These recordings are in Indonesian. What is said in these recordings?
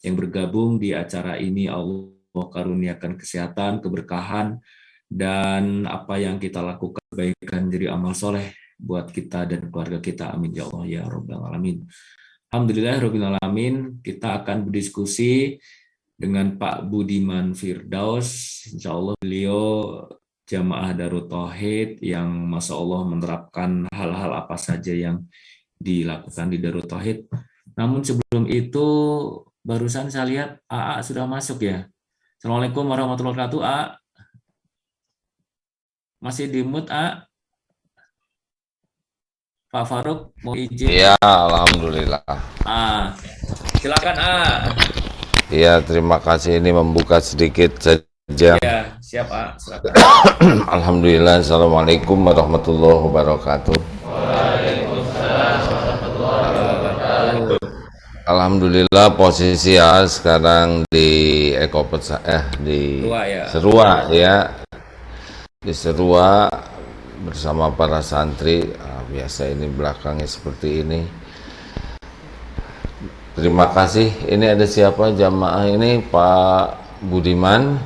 yang bergabung di acara ini. Allah karuniakan kesehatan, keberkahan, dan apa yang kita lakukan kebaikan jadi amal soleh buat kita dan keluarga kita. Amin ya Allah ya Rabbal Alamin. Alhamdulillah Rabbil Alamin. Kita akan berdiskusi dengan Pak Budiman Firdaus. Insya Allah beliau jamaah Darut Tauhid yang Masya Allah menerapkan hal-hal apa saja yang dilakukan di Darut Tauhid. Namun sebelum itu barusan saya lihat AA sudah masuk ya. Assalamualaikum warahmatullahi wabarakatuh. AA masih di mute, A. Pak Faruk mau izin? Iya, alhamdulillah. Silakan, A. Iya, terima kasih. Ini membuka sedikit saja. Iya, siap, A. Silakan. Alhamdulillah. Assalamualaikum warahmatullahi wabarakatuh. Waalaikumsalam warahmatullahi wabarakatuh. Alhamdulillah posisi A sekarang di di Serua ya. Di Serua bersama para santri. Biasa ini belakangnya seperti ini. Terima kasih. Ini ada siapa jamaah ini? Pak Budiman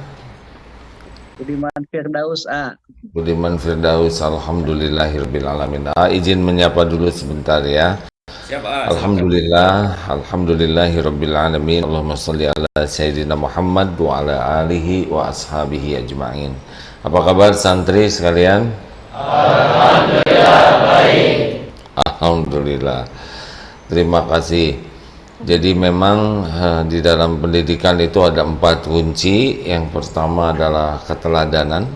Firdaus, A. Budiman Firdaus. Alhamdulillahirabbil alamin. Izin menyapa dulu sebentar ya. Siap, A. Alhamdulillah, alhamdulillahirabbil alamin. Allahumma shalli ala sayyidina Muhammad wa ala alihi wa ashabihi ajma'in. Apa kabar santri sekalian? Alhamdulillah baik. Alhamdulillah. Terima kasih. Jadi memang di dalam pendidikan itu ada 4 kunci. Yang pertama adalah keteladanan.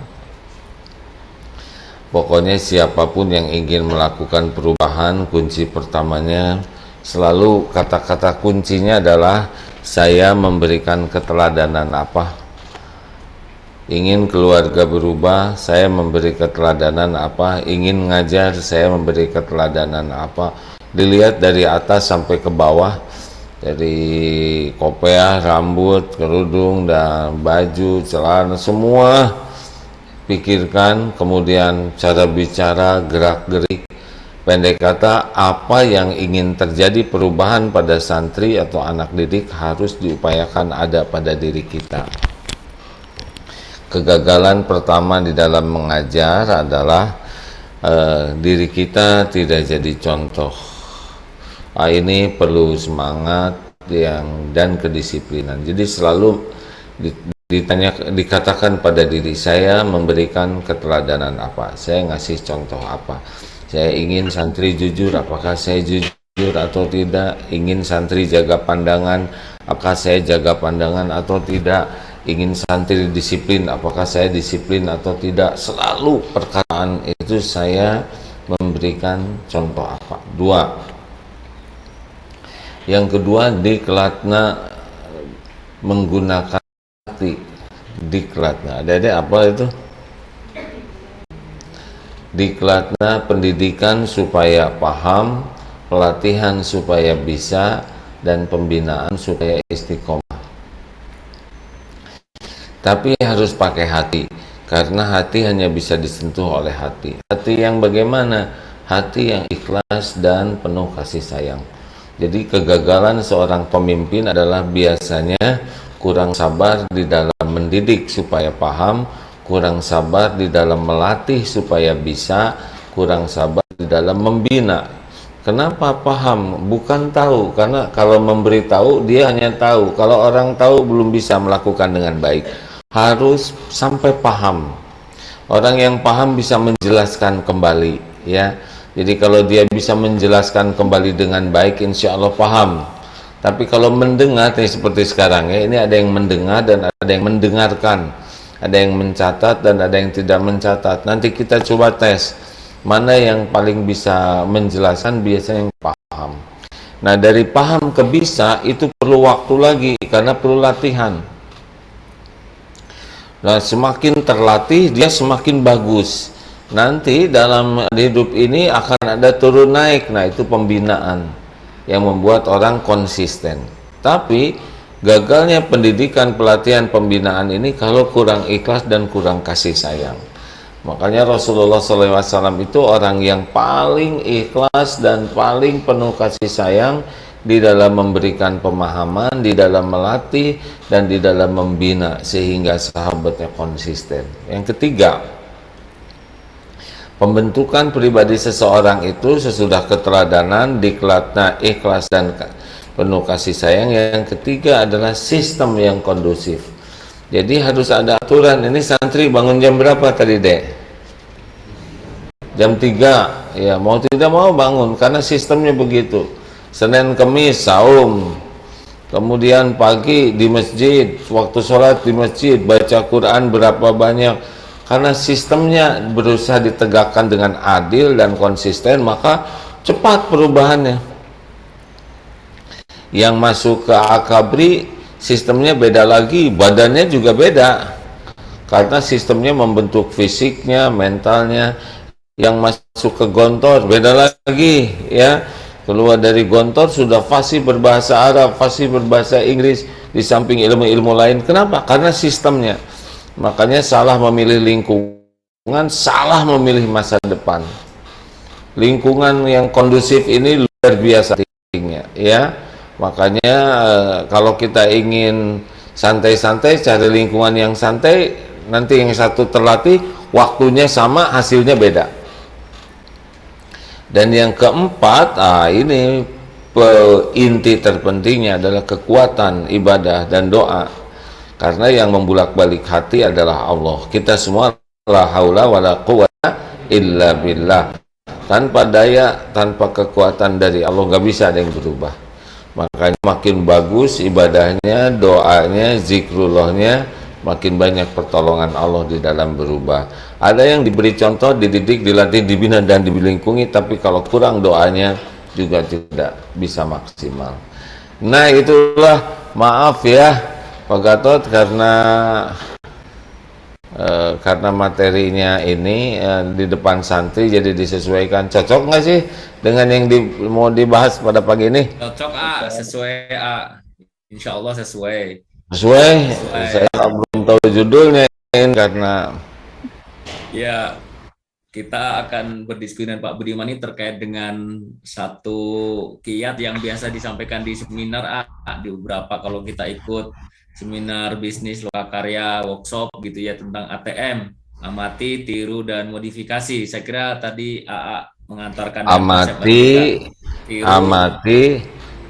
Pokoknya siapapun yang ingin melakukan perubahan, kunci pertamanya selalu kata-kata kuncinya adalah saya memberikan keteladanan apa. Ingin keluarga berubah, saya memberi keteladanan apa. Ingin ngajar, saya memberi keteladanan apa. Dilihat dari atas sampai ke bawah, dari kopiah, rambut, kerudung, dan baju, celana, semua pikirkan. Kemudian cara bicara, gerak-gerik, pendek kata, apa yang ingin terjadi perubahan pada santri atau anak didik harus diupayakan ada pada diri kita. Kegagalan pertama di dalam mengajar adalah diri kita tidak jadi contoh. Ini perlu semangat dan kedisiplinan. Jadi selalu dikatakan pada diri saya memberikan keteladanan apa, saya ngasih contoh apa. Saya ingin santri jujur, apakah saya jujur atau tidak? Ingin santri jaga pandangan, apakah saya jaga pandangan atau tidak? Ingin santri disiplin, apakah saya disiplin atau tidak? Selalu perkataan itu saya memberikan contoh apa. 2. Yang kedua, diklatna menggunakan hati. Diklatna, ada apa itu? Diklatna pendidikan supaya paham, pelatihan supaya bisa, dan pembinaan supaya istiqomah. Tapi harus pakai hati, karena hati hanya bisa disentuh oleh hati. Hati yang bagaimana? Hati yang ikhlas dan penuh kasih sayang. Jadi kegagalan seorang pemimpin adalah biasanya kurang sabar di dalam mendidik supaya paham, kurang sabar di dalam melatih supaya bisa, kurang sabar di dalam membina. Kenapa paham? Bukan tahu, karena kalau memberitahu dia hanya tahu. Kalau orang tahu belum bisa melakukan dengan baik. Harus sampai paham. Orang yang paham bisa menjelaskan kembali, ya. Jadi kalau dia bisa menjelaskan kembali dengan baik, insya Allah paham. Tapi kalau mendengar, seperti sekarang ya, ini ada yang mendengar dan ada yang mendengarkan, ada yang mencatat dan ada yang tidak mencatat. Nanti kita coba tes mana yang paling bisa menjelaskan, biasanya yang paham. Nah, dari paham ke bisa itu perlu waktu lagi karena perlu latihan. Nah, semakin terlatih dia semakin bagus. Nanti dalam hidup ini akan ada turun naik. Nah, itu pembinaan yang membuat orang konsisten. Tapi gagalnya pendidikan, pelatihan, pembinaan ini kalau kurang ikhlas dan kurang kasih sayang. Makanya Rasulullah SAW itu orang yang paling ikhlas dan paling penuh kasih sayang di dalam memberikan pemahaman, di dalam melatih, dan di dalam membina sehingga sahabatnya konsisten. Yang ketiga, pembentukan pribadi seseorang itu sesudah keteladanan, diklatna, ikhlas, dan penuh kasih sayang. Yang ketiga adalah sistem yang kondusif. Jadi harus ada aturan. Ini santri bangun jam berapa tadi, Dek? Jam 3. Ya, mau tidak mau bangun karena sistemnya begitu. Senin Kemis saum. Kemudian pagi di masjid, waktu sholat di masjid, baca Quran berapa banyak. Karena sistemnya berusaha ditegakkan dengan adil dan konsisten, maka cepat perubahannya. Yang masuk ke akabri, sistemnya beda lagi, badannya juga beda. Karena sistemnya membentuk fisiknya, mentalnya. Yang masuk ke gontor, beda lagi, ya. Keluar dari gontor sudah fasih berbahasa Arab, fasih berbahasa Inggris, di samping ilmu-ilmu lain. Kenapa? Karena sistemnya. Makanya salah memilih lingkungan, salah memilih masa depan. Lingkungan yang kondusif ini luar biasa pentingnya, ya. Makanya kalau kita ingin santai-santai, cari lingkungan yang santai, nanti yang satu terlatih, waktunya sama, hasilnya beda. Dan yang keempat, ini inti terpentingnya adalah kekuatan ibadah dan doa. Karena yang membulak-balik hati adalah Allah. Kita semua la haula wala quwwata illa billah. Tanpa daya, tanpa kekuatan dari Allah, nggak bisa ada yang berubah. Makanya makin bagus ibadahnya, doanya, zikrullahnya, makin banyak pertolongan Allah di dalam berubah. Ada yang diberi contoh, dididik, dilatih, dibina, dan dilingkungi, tapi kalau kurang doanya juga tidak bisa maksimal. Nah, itulah, maaf ya Pak Gatot, karena materinya ini di depan santri jadi disesuaikan. Cocok nggak sih dengan yang mau dibahas pada pagi ini? Cocok, sesuai, insya Allah sesuai. Sesuai. Saya belum tahu judulnya karena ya, kita akan berdiskusi dengan Pak Budiman ini terkait dengan satu kiat yang biasa disampaikan di seminar di beberapa, kalau kita ikut seminar bisnis lokakarya, workshop gitu ya, tentang ATM, amati, tiru, dan modifikasi. Saya kira tadi mengantarkan amati,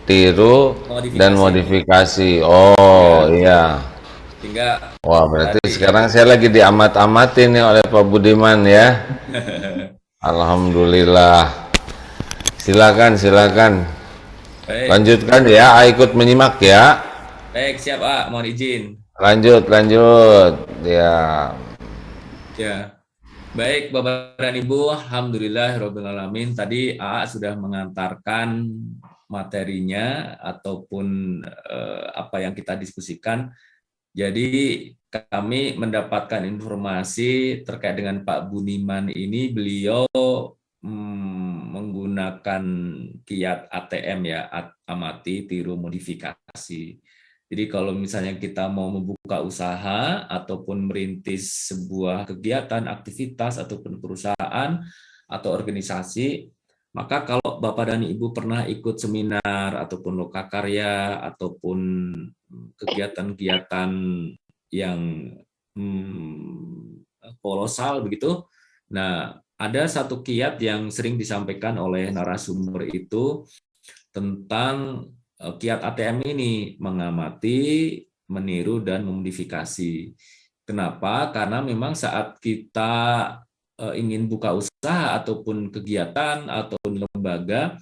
tiru, dan modifikasi. Oh iya. Sehingga, wah, berarti sekarang saya lagi diamat-amatin nih oleh Pak Budiman ya. Alhamdulillah. Silakan. Baik. Lanjutkan ya, ikut menyimak ya. Baik, siap mohon izin. Lanjut ya. Baik Bapak dan Ibu, alhamdulillahirobbilalamin. Tadi sudah mengantarkan materinya ataupun apa yang kita diskusikan. Jadi kami mendapatkan informasi terkait dengan Pak Budiman ini. Beliau menggunakan kiat ATM ya, amati, tiru, modifikasi. Jadi kalau misalnya kita mau membuka usaha ataupun merintis sebuah kegiatan, aktivitas ataupun perusahaan atau organisasi, maka kalau Bapak dan Ibu pernah ikut seminar ataupun lokakarya ataupun kegiatan-kegiatan yang kolosal begitu, nah ada satu kiat yang sering disampaikan oleh narasumber itu tentang kiat ATM ini, mengamati, meniru, dan memodifikasi. Kenapa? Karena memang saat kita ingin buka usaha ataupun kegiatan ataupun lembaga,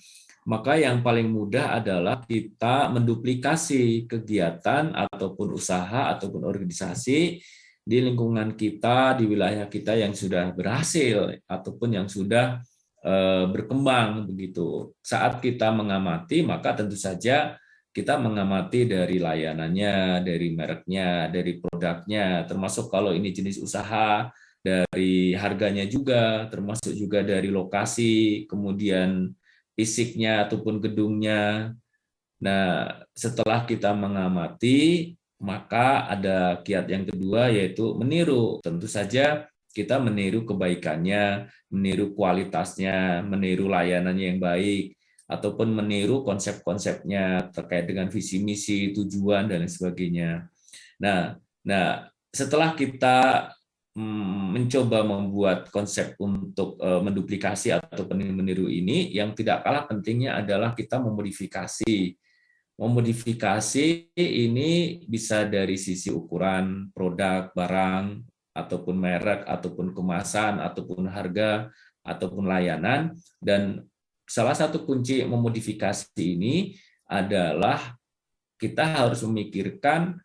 maka yang paling mudah adalah kita menduplikasi kegiatan ataupun usaha ataupun organisasi di lingkungan kita, di wilayah kita yang sudah berhasil ataupun yang sudah berkembang begitu. Saat kita mengamati, maka tentu saja kita mengamati dari layanannya, dari mereknya, dari produknya, termasuk kalau ini jenis usaha, dari harganya juga, termasuk juga dari lokasi, kemudian fisiknya ataupun gedungnya. Nah, setelah kita mengamati, maka ada kiat yang kedua, yaitu meniru. Tentu saja kita meniru kebaikannya, meniru kualitasnya, meniru layanannya yang baik, ataupun meniru konsep-konsepnya terkait dengan visi misi, tujuan dan lain sebagainya. Nah, setelah kita mencoba membuat konsep untuk menduplikasi atau meniru ini, yang tidak kalah pentingnya adalah kita memodifikasi. Memodifikasi ini bisa dari sisi ukuran produk, barang, ataupun merek, ataupun kemasan, ataupun harga, ataupun layanan. Dan salah satu kunci memodifikasi ini adalah kita harus memikirkan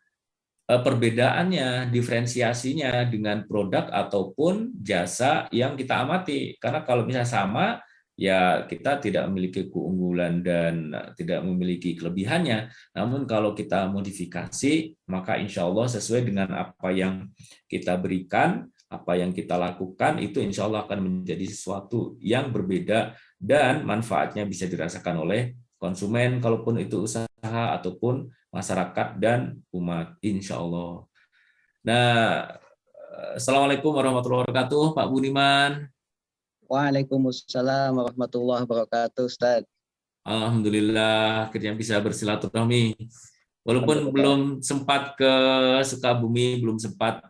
perbedaannya, diferensiasinya dengan produk ataupun jasa yang kita amati. Karena kalau misalnya sama, ya kita tidak memiliki keunggulan dan tidak memiliki kelebihannya. Namun kalau kita modifikasi, maka insya Allah sesuai dengan apa yang kita berikan, apa yang kita lakukan, itu insya Allah akan menjadi sesuatu yang berbeda dan manfaatnya bisa dirasakan oleh konsumen, kalaupun itu usaha ataupun masyarakat dan umat, insya Allah. Nah, Assalamualaikum warahmatullahi wabarakatuh, Pak Budiman. Waalaikumsalam warahmatullahi wabarakatuh, Ustaz. Alhamdulillah, akhirnya bisa bersilaturahmi. Walaupun belum sempat ke Sukabumi, belum sempat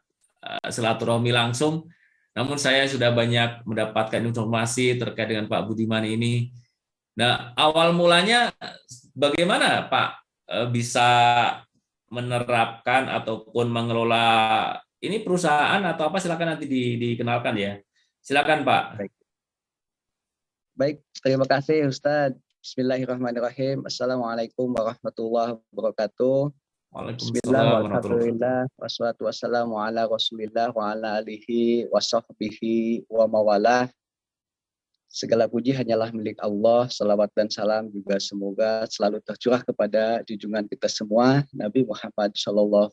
silaturahmi langsung, namun saya sudah banyak mendapatkan informasi terkait dengan Pak Budiman ini. Nah, awal mulanya bagaimana Pak bisa menerapkan ataupun mengelola ini perusahaan atau apa, silakan nanti dikenalkan ya. Silakan Pak. Baik, terima kasih Ustadz. Bismillahirrahmanirrahim. Assalamualaikum warahmatullahi wabarakatuh. Waalaikumsalam warahmatullahi wabarakatuh. Wassalatu wassalamu ala Rasulillah wa ala alihi wa sahbihi wa mawalah. Segala puji hanyalah milik Allah, salawat dan salam juga semoga selalu tercurah kepada junjungan kita semua, Nabi Muhammad SAW.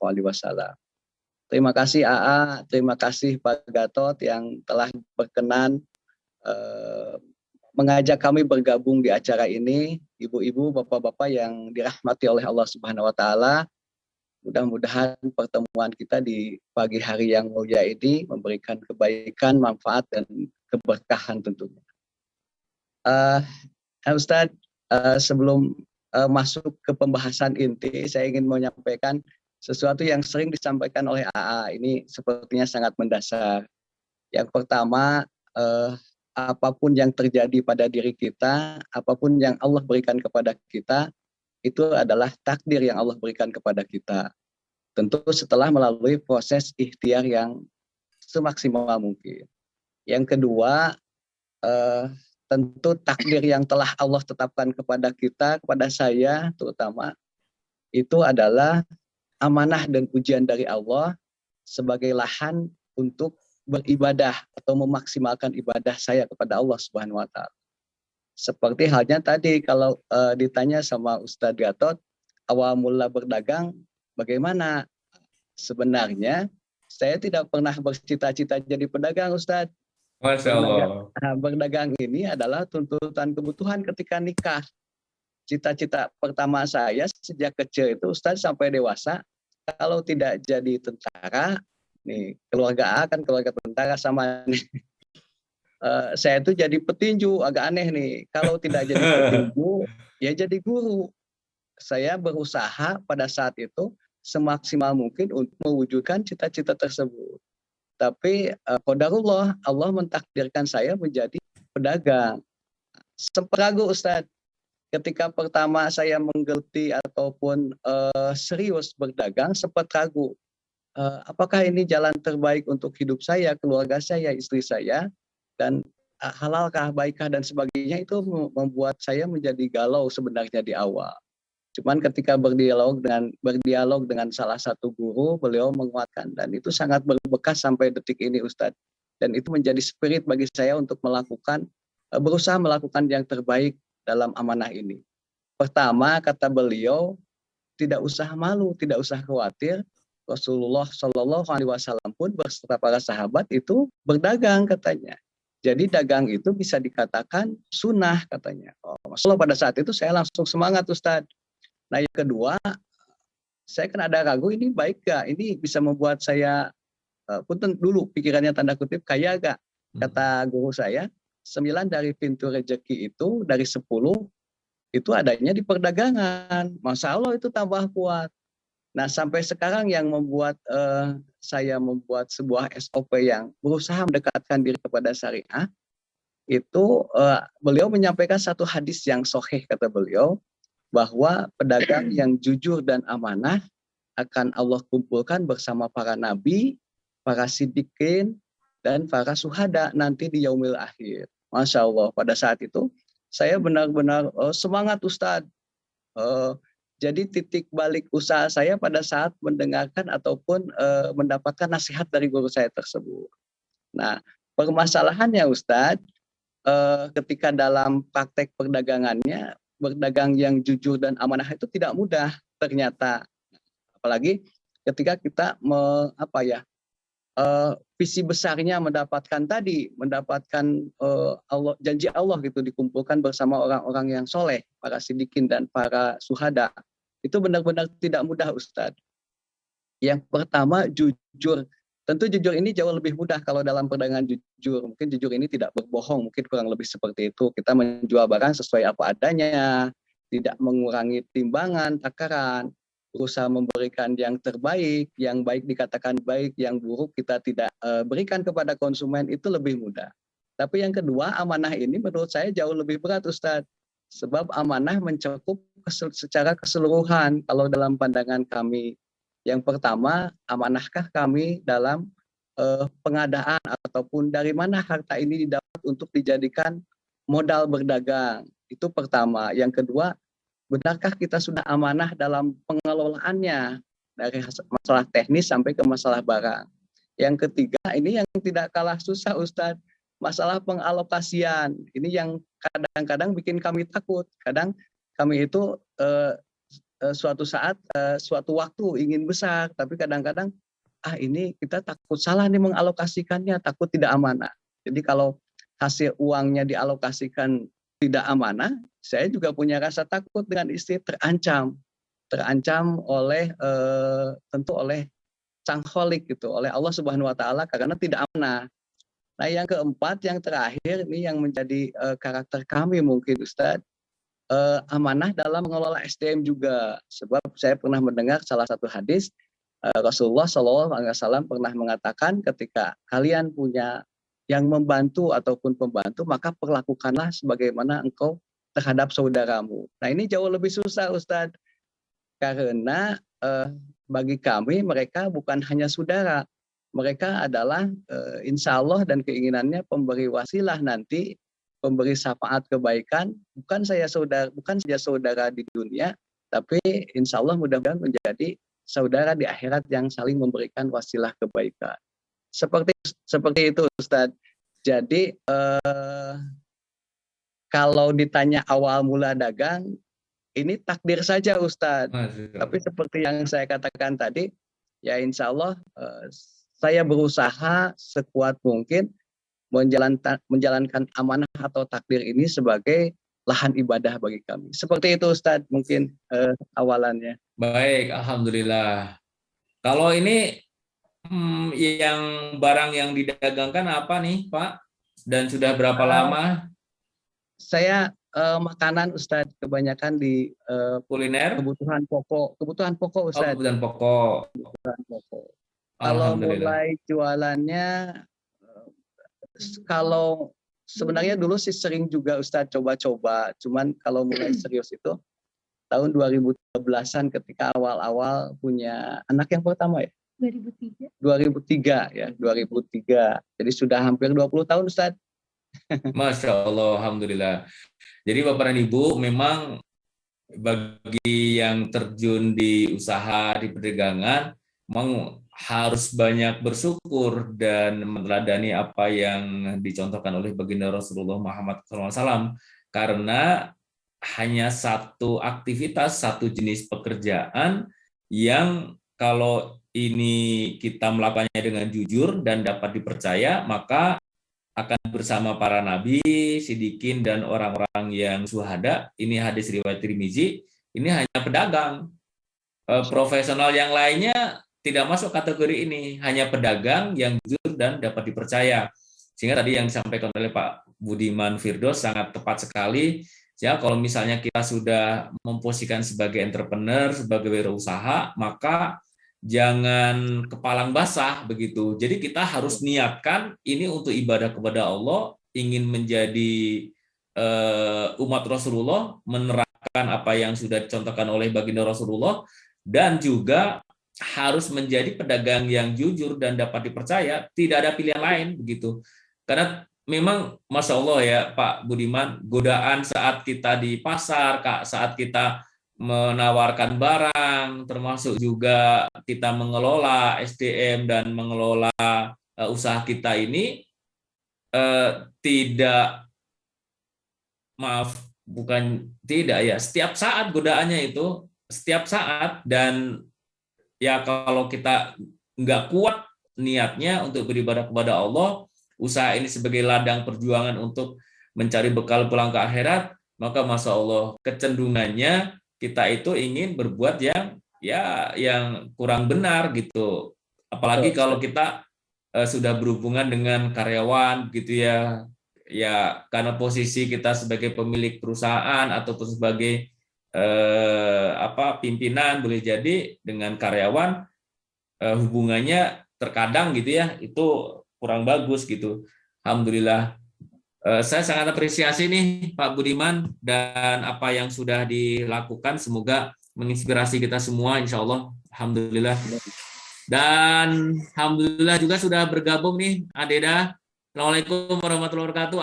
Terima kasih AA, terima kasih Pak Gatot yang telah berkenan mengajak kami bergabung di acara ini, ibu-ibu, bapak-bapak yang dirahmati oleh Allah Subhanahu wa taala. Mudah-mudahan pertemuan kita di pagi hari yang mulia ini memberikan kebaikan, manfaat dan keberkahan tentunya. Ustadz, sebelum masuk ke pembahasan inti, saya ingin menyampaikan sesuatu yang sering disampaikan oleh AA. Ini sepertinya sangat mendasar. Yang pertama, apapun yang terjadi pada diri kita, apapun yang Allah berikan kepada kita, itu adalah takdir yang Allah berikan kepada kita. Tentu setelah melalui proses ikhtiar yang semaksimal mungkin. Yang kedua, tentu takdir yang telah Allah tetapkan kepada kita, kepada saya terutama, itu adalah amanah dan ujian dari Allah sebagai lahan untuk beribadah atau memaksimalkan ibadah saya kepada Allah Subhanahu wa taala. Seperti halnya tadi kalau ditanya sama Ustadz Gatot, awal mula berdagang bagaimana? Sebenarnya saya tidak pernah bercita-cita jadi pedagang, Ustadz. Masya Allah. Berdagang ini adalah tuntutan kebutuhan ketika nikah. Cita-cita pertama saya sejak kecil itu Ustadz sampai dewasa, kalau tidak jadi tentara, nih keluarga A kan keluarga tentara sama nih. Saya itu jadi petinju, agak aneh nih. Kalau tidak jadi petinju, ya jadi guru. Saya berusaha pada saat itu semaksimal mungkin untuk mewujudkan cita-cita tersebut. Tapi qadarullah, Allah mentakdirkan saya menjadi pedagang. Sempat ragu Ustadz, ketika pertama saya menggeluti ataupun serius berdagang, sempat ragu. Apakah ini jalan terbaik untuk hidup saya, keluarga saya, istri saya, dan halalkah, baikkah, dan sebagainya, itu membuat saya menjadi galau sebenarnya di awal. Cuman ketika berdialog dengan salah satu guru, beliau menguatkan, dan itu sangat berbekas sampai detik ini Ustadz. Dan itu menjadi spirit bagi saya untuk berusaha melakukan yang terbaik dalam amanah ini. Pertama, kata beliau, tidak usah malu, tidak usah khawatir. Rasulullah Shallallahu Alaihi Wasallam pun beserta para sahabat itu berdagang katanya. Jadi dagang itu bisa dikatakan sunnah katanya. Masya Allah, pada saat itu saya langsung semangat Ustadz. Nah yang kedua, saya kan ada ragu, ini baik gak? Ini bisa membuat saya, punten dulu pikirannya tanda kutip, kaya gak? Kata guru saya, 9 dari pintu rezeki itu, dari 10, itu adanya di perdagangan. Masya Allah itu tambah kuat. Nah, sampai sekarang yang membuat saya membuat sebuah SOP yang berusaha mendekatkan diri kepada syariah, itu beliau menyampaikan satu hadis yang sahih, kata beliau, bahwa pedagang yang jujur dan amanah akan Allah kumpulkan bersama para nabi, para siddiqin, dan para suhada nanti di yaumil akhir. Masya Allah, pada saat itu saya benar-benar semangat Ustadz. Jadi titik balik usaha saya pada saat mendengarkan ataupun mendapatkan nasihat dari guru saya tersebut. Nah, permasalahannya Ustadz, ketika dalam praktek perdagangannya, berdagang yang jujur dan amanah itu tidak mudah ternyata. Apalagi ketika kita visi besarnya mendapatkan Allah, janji Allah gitu, dikumpulkan bersama orang-orang yang soleh, para sidikin dan para suhada. Itu benar-benar tidak mudah Ustadz. Yang pertama jujur. Tentu jujur ini jauh lebih mudah kalau dalam perdagangan jujur. Mungkin jujur ini tidak berbohong, mungkin kurang lebih seperti itu. Kita menjual barang sesuai apa adanya, tidak mengurangi timbangan, takaran, berusaha memberikan yang terbaik, yang baik dikatakan baik, yang buruk kita tidak berikan kepada konsumen, itu lebih mudah. Tapi yang kedua, amanah ini menurut saya jauh lebih berat Ustadz. Sebab amanah mencakup secara keseluruhan kalau dalam pandangan kami. Yang pertama, amanahkah kami dalam pengadaan ataupun dari mana harta ini didapat untuk dijadikan modal berdagang. Itu pertama. Yang kedua, benarkah kita sudah amanah dalam pengelolaannya dari masalah teknis sampai ke masalah barang. Yang ketiga, ini yang tidak kalah susah Ustadz, masalah pengalokasian. Ini yang kadang-kadang bikin kami takut. Kadang kami itu suatu saat, suatu waktu ingin besar, tapi kadang-kadang ini kita takut salah nih mengalokasikannya, takut tidak amanah. Jadi kalau hasil uangnya dialokasikan tidak amanah, saya juga punya rasa takut dengan istri, terancam oleh tentu oleh sang kholik gitu, oleh Allah Subhanahu Wa Taala karena tidak amanah. Nah yang keempat, yang terakhir ini yang menjadi karakter kami mungkin Ustadz, amanah dalam mengelola SDM juga. Sebab saya pernah mendengar salah satu hadis Rasulullah SAW pernah mengatakan, ketika kalian punya yang membantu ataupun pembantu, maka perlakukanlah sebagaimana engkau terhadap saudaramu. Nah ini jauh lebih susah Ustadz, karena bagi kami mereka bukan hanya saudara, mereka adalah insya Allah dan keinginannya pemberi wasilah nanti, pemberi syafaat kebaikan, bukan saja saudara di dunia, tapi insya Allah mudah-mudahan menjadi saudara di akhirat yang saling memberikan wasilah kebaikan. Seperti itu Ustadz. Jadi kalau ditanya awal mula dagang, ini takdir saja Ustadz. Tapi seperti yang saya katakan tadi, ya insya Allah saya berusaha sekuat mungkin menjalankan amanah atau takdir ini sebagai lahan ibadah bagi kami. Seperti itu Ustadz mungkin awalannya. Baik, alhamdulillah. Kalau ini yang barang yang didagangkan apa nih Pak? Dan sudah berapa lama? Saya makanan Ustadz, kebanyakan di kuliner, kebutuhan pokok Ustadz. Kebutuhan pokok. Kalau mulai jualannya, kalau sebenarnya dulu sih sering juga Ustadz coba-coba, cuman kalau mulai serius itu tahun 2013-an ketika awal-awal punya anak yang pertama ya. 2003 ya, 2003. Jadi sudah hampir 20 tahun Ustadz. Masya Allah, alhamdulillah. Jadi Bapak dan Ibu, memang bagi yang terjun di usaha di perdagangan memang harus banyak bersyukur dan meneladani apa yang dicontohkan oleh baginda Rasulullah Muhammad SAW, karena hanya satu aktivitas, satu jenis pekerjaan yang kalau ini kita melakukannya dengan jujur dan dapat dipercaya, maka akan bersama para nabi, sidikin, dan orang-orang yang syuhada. Ini hadis riwayat Tirmizi. Ini hanya pedagang. Profesional yang lainnya tidak masuk kategori ini, hanya pedagang yang jujur dan dapat dipercaya. Sehingga tadi yang disampaikan oleh Pak Budiman Firdaus sangat tepat sekali. Ya, kalau misalnya kita sudah memposisikan sebagai entrepreneur, sebagai wirausaha, maka jangan kepalang basah begitu. Jadi kita harus niatkan ini untuk ibadah kepada Allah, ingin menjadi umat Rasulullah, menerapkan apa yang sudah dicontohkan oleh baginda Rasulullah, dan juga harus menjadi pedagang yang jujur dan dapat dipercaya. Tidak ada pilihan lain begitu. Karena memang Masya Allah ya Pak Budiman, godaan saat kita di pasar, Kak, saat kita menawarkan barang, termasuk juga kita mengelola SDM dan mengelola usaha kita ini, tidak, maaf, bukan tidak ya, setiap saat godaannya itu, setiap saat. Dan ya kalau kita nggak kuat niatnya untuk beribadah kepada Allah, usaha ini sebagai ladang perjuangan untuk mencari bekal pulang ke akhirat, maka Masya Allah kecenderungannya kita itu ingin berbuat yang yang kurang benar gitu. Apalagi kalau kita sudah berhubungan dengan karyawan gitu ya, ya karena posisi kita sebagai pemilik perusahaan ataupun sebagai pimpinan, boleh jadi dengan karyawan hubungannya terkadang gitu ya, itu kurang bagus gitu. Alhamdulillah, saya sangat apresiasi nih Pak Budiman dan apa yang sudah dilakukan, semoga menginspirasi kita semua insya Allah. Alhamdulillah. Dan Alhamdulillah juga sudah bergabung nih Adeda. Assalamualaikum warahmatullahi wabarakatuh.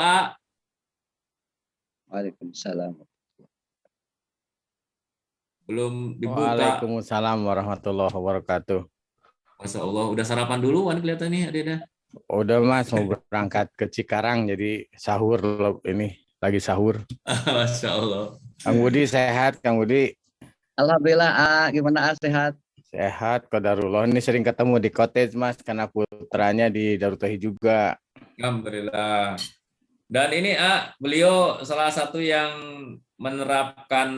Waalaikumsalam. Belum dibuka. Waalaikumsalam warahmatullahi wabarakatuh. Masya Allah, udah sarapan dulu Wan kelihatan nih Adeda. Udah Mas, mau berangkat ke Cikarang, jadi sahur ini, lagi sahur. Masya Allah. Kang Budi sehat, Kang Budi? Alhamdulillah, gimana sehat? Sehat, qadarullah. Ini sering ketemu di cottage Mas, karena putranya di Darutohi juga. Alhamdulillah. Dan ini beliau salah satu yang menerapkan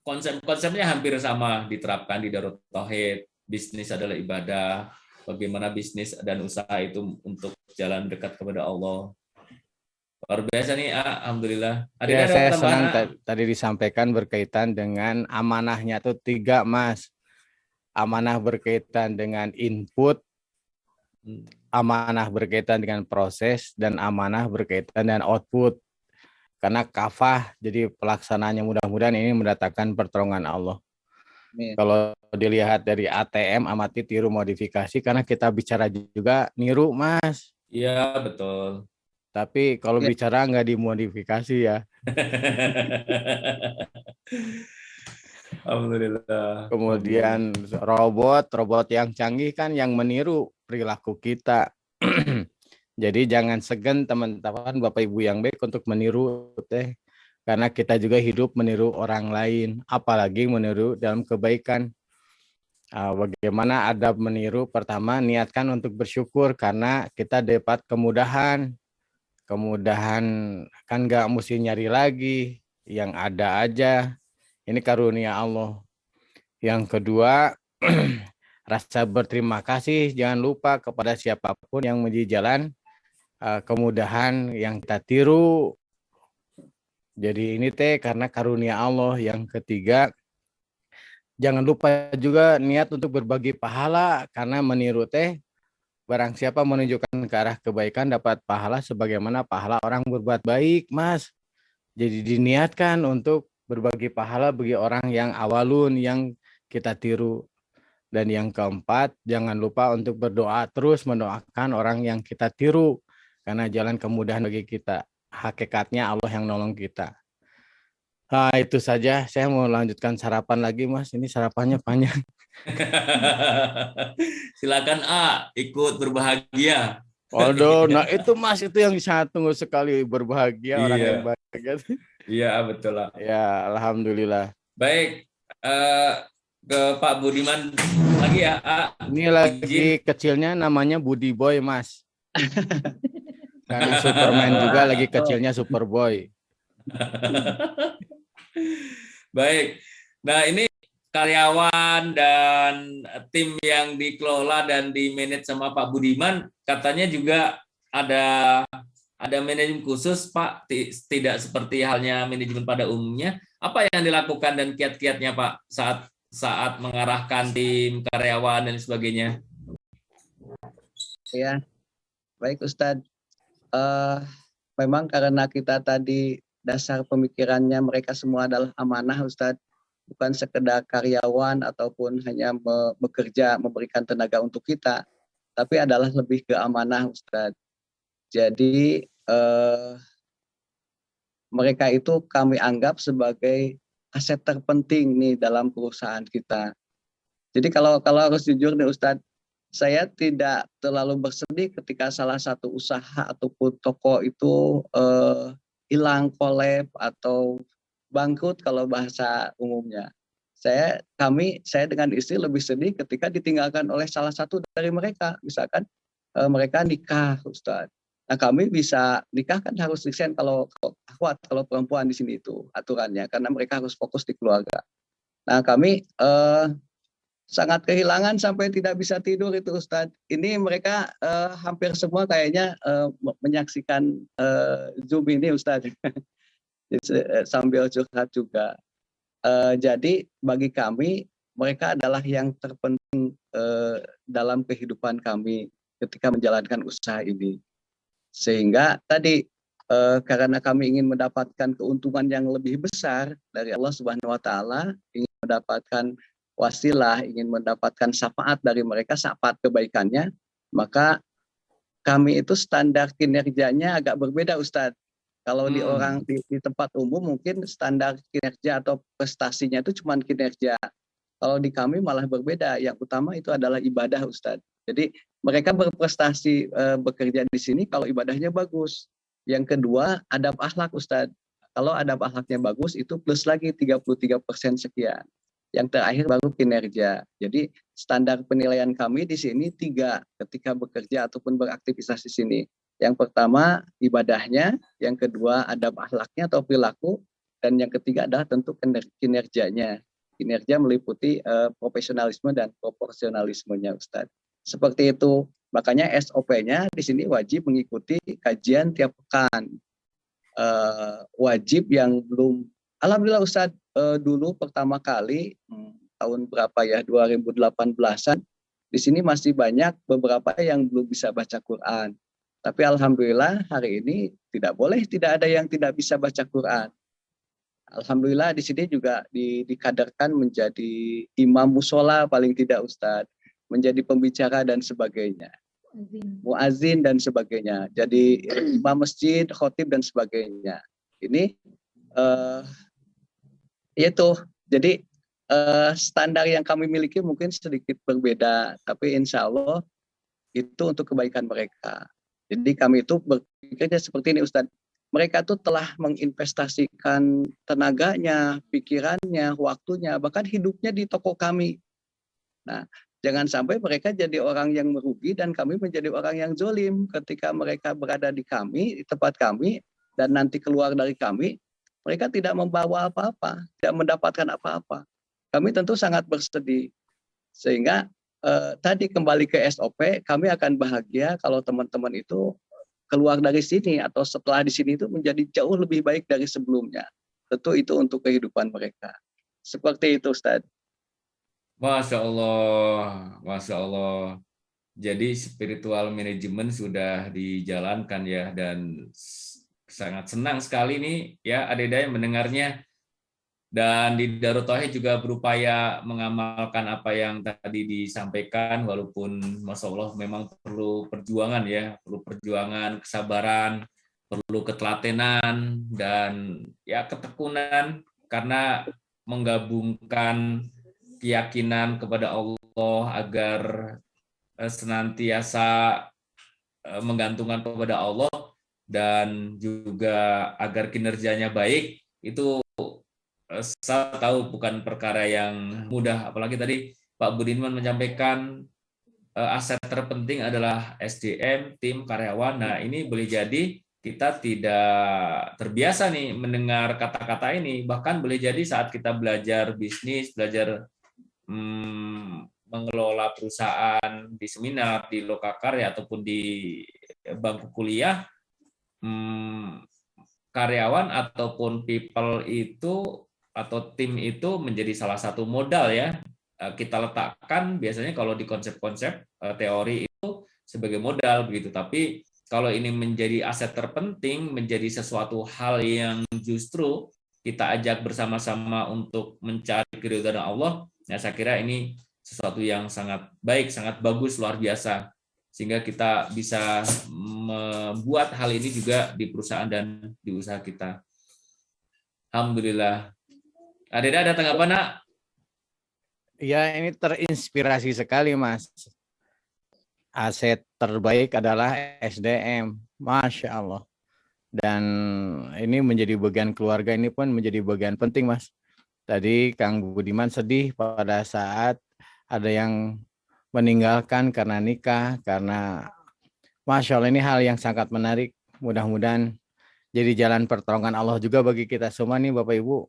konsep-konsepnya hampir sama diterapkan di Darut Tauhid. Bisnis adalah ibadah. Bagaimana bisnis dan usaha itu untuk jalan dekat kepada Allah. Luar biasa nih, Alhamdulillah. Ya, saya senang tadi disampaikan berkaitan dengan amanahnya tuh 3, Mas. Amanah berkaitan dengan input, amanah berkaitan dengan proses, dan amanah berkaitan dengan output. Karena kafah, jadi pelaksananya mudah-mudahan ini mendatangkan pertolongan Allah. Amin. Kalau dilihat dari ATM, amati tiru modifikasi, karena kita bicara juga niru Mas. Iya, betul. Tapi kalau bicara nggak dimodifikasi ya. Alhamdulillah. Kemudian robot yang canggih kan yang meniru perilaku kita. Jadi jangan segan teman-teman Bapak Ibu yang baik untuk meniru teh. Karena kita juga hidup meniru orang lain, apalagi meniru dalam kebaikan. Bagaimana adab meniru? Pertama, niatkan untuk bersyukur karena kita dapat kemudahan. Kemudahan kan nggak mesti nyari lagi, yang ada aja. Ini karunia Allah. Yang kedua, rasa berterima kasih. Jangan lupa kepada siapapun yang menjadi jalan kemudahan yang kita tiru. Jadi ini karena karunia Allah. Yang ketiga, jangan lupa juga niat untuk berbagi pahala, karena meniru barang siapa menunjukkan ke arah kebaikan dapat pahala sebagaimana pahala orang berbuat baik, Mas. Jadi diniatkan untuk berbagi pahala bagi orang yang awalun yang kita tiru. Dan yang keempat, jangan lupa untuk berdoa, terus mendoakan orang yang kita tiru, karena jalan kemudahan bagi kita. Hakikatnya Allah yang nolong kita. Nah, itu saja. Saya mau lanjutkan sarapan lagi, Mas. Ini sarapannya panjang. Silakan ikut berbahagia. Waduh, nah itu Mas, itu yang sangat tunggu sekali, berbahagia, orang yang bahagia. Iya, betul lah. Ya, alhamdulillah. Baik, ke Pak Budiman lagi ya. Ini lagi kecilnya namanya Budi Boy, Mas. Karena Superman juga lagi kecilnya Superboy. Baik. Nah, ini karyawan dan tim yang dikelola dan di-manage sama Pak Budiman, katanya juga ada ada manajemen khusus Pak, tidak seperti halnya manajemen pada umumnya. Apa yang dilakukan dan kiat-kiatnya Pak saat mengarahkan tim karyawan dan sebagainya? Ya, baik Ustadz. Eh, Memang karena kita tadi dasar pemikirannya mereka semua adalah amanah Ustadz, bukan sekedar karyawan ataupun hanya bekerja memberikan tenaga untuk kita, tapi adalah lebih ke amanah Ustadz. Jadi mereka itu kami anggap sebagai aset terpenting nih dalam perusahaan kita. Jadi kalau harus jujur nih Ustadz, saya tidak terlalu bersedih ketika salah satu usaha ataupun toko itu hilang, kolab atau bangkrut kalau bahasa umumnya. Saya dengan istri lebih sedih ketika ditinggalkan oleh salah satu dari mereka. Misalkan mereka nikah, Ustadz. Nah kami bisa nikah kan harus resign kalau akhwat, kalau perempuan di sini itu aturannya, karena mereka harus fokus di keluarga. Nah kami sangat kehilangan sampai tidak bisa tidur itu Ustadz. Ini mereka hampir semua kayaknya menyaksikan Zoom ini Ustadz. Sambil curhat juga. Jadi bagi kami mereka adalah yang terpenting dalam kehidupan kami ketika menjalankan usaha ini. Sehingga tadi karena kami ingin mendapatkan keuntungan yang lebih besar dari Allah Subhanahu wa taala, ingin mendapatkan wasilah, ingin mendapatkan syafaat dari mereka, syafaat kebaikannya, maka kami itu standar kinerjanya agak berbeda Ustadz. Kalau di tempat umum mungkin standar kinerja atau prestasinya itu cuma kinerja. Kalau di kami malah berbeda. Yang utama itu adalah ibadah Ustadz. Jadi mereka berprestasi bekerja di sini kalau ibadahnya bagus. Yang kedua adab akhlak Ustadz. Kalau adab akhlaknya bagus itu plus lagi 33% sekian. Yang terakhir baru kinerja. Jadi standar penilaian kami di sini 3 ketika bekerja ataupun beraktivitas di sini. Yang pertama ibadahnya, yang kedua adab akhlaknya atau perilaku, dan yang ketiga adalah tentu kinerjanya. Kinerja meliputi profesionalisme dan proporsionalismenya Ustadz. Seperti itu. Makanya SOP-nya di sini wajib mengikuti kajian tiap pekan. Wajib yang belum, alhamdulillah Ustadz, dulu pertama kali tahun berapa ya 2018-an di sini masih banyak beberapa yang belum bisa baca Quran. Tapi alhamdulillah hari ini tidak ada yang tidak bisa baca Quran. Alhamdulillah di sini juga dikadarkan menjadi imam musola paling tidak Ustadz, menjadi pembicara dan sebagainya, muazin dan sebagainya, jadi imam masjid, khotib dan sebagainya. Ini itu jadi standar yang kami miliki mungkin sedikit berbeda, tapi insya Allah itu untuk kebaikan mereka. Jadi kami itu berpikirnya seperti ini Ustadz. Mereka tuh telah menginvestasikan tenaganya, pikirannya, waktunya, bahkan hidupnya di toko kami. Nah, jangan sampai mereka jadi orang yang merugi dan kami menjadi orang yang zolim ketika mereka berada di kami, di tempat kami, dan nanti keluar dari kami, mereka tidak membawa apa-apa, tidak mendapatkan apa-apa. Kami tentu sangat bersedih. Sehingga tadi kembali ke SOP, kami akan bahagia kalau teman-teman itu keluar dari sini atau setelah di sini itu menjadi jauh lebih baik dari sebelumnya. Tentu itu untuk kehidupan mereka. Seperti itu, Ustaz. Masya Allah, Masya Allah. Jadi spiritual manajemen sudah dijalankan ya, dan sangat senang sekali nih ya Adeda yang mendengarnya. Dan di Darut Tauhid juga berupaya mengamalkan apa yang tadi disampaikan, walaupun Masya Allah memang perlu perjuangan ya, perlu perjuangan, kesabaran, perlu ketelatenan, dan ya ketekunan, karena menggabungkan keyakinan kepada Allah agar senantiasa menggantungkan kepada Allah, dan juga agar kinerjanya baik, itu saya tahu bukan perkara yang mudah. Apalagi tadi Pak Budiman menyampaikan aset terpenting adalah SDM, tim, karyawan. Nah, ini boleh jadi kita tidak terbiasa nih mendengar kata-kata ini. Bahkan boleh jadi saat kita belajar bisnis, belajar mengelola perusahaan di seminar, di lokakarya, ataupun di bangku kuliah, karyawan ataupun people itu atau tim itu menjadi salah satu modal ya. Kita letakkan biasanya kalau di konsep-konsep teori itu sebagai modal begitu. Tapi kalau ini menjadi aset terpenting, menjadi sesuatu hal yang justru kita ajak bersama-sama untuk mencari keridhaan Allah, ya saya kira ini sesuatu yang sangat baik, sangat bagus, luar biasa. Sehingga kita bisa membuat hal ini juga di perusahaan dan di usaha kita. Alhamdulillah. Adeda ada tanggapan, Nak? Ya, ini terinspirasi sekali, Mas. Aset terbaik adalah SDM. Masya Allah. Dan ini menjadi bagian keluarga, ini pun menjadi bagian penting, Mas. Tadi Kang Budiman sedih pada saat ada yang meninggalkan karena nikah, karena Masya Allah, ini hal yang sangat menarik. Mudah-mudahan jadi jalan pertolongan Allah juga bagi kita semua nih, Bapak Ibu.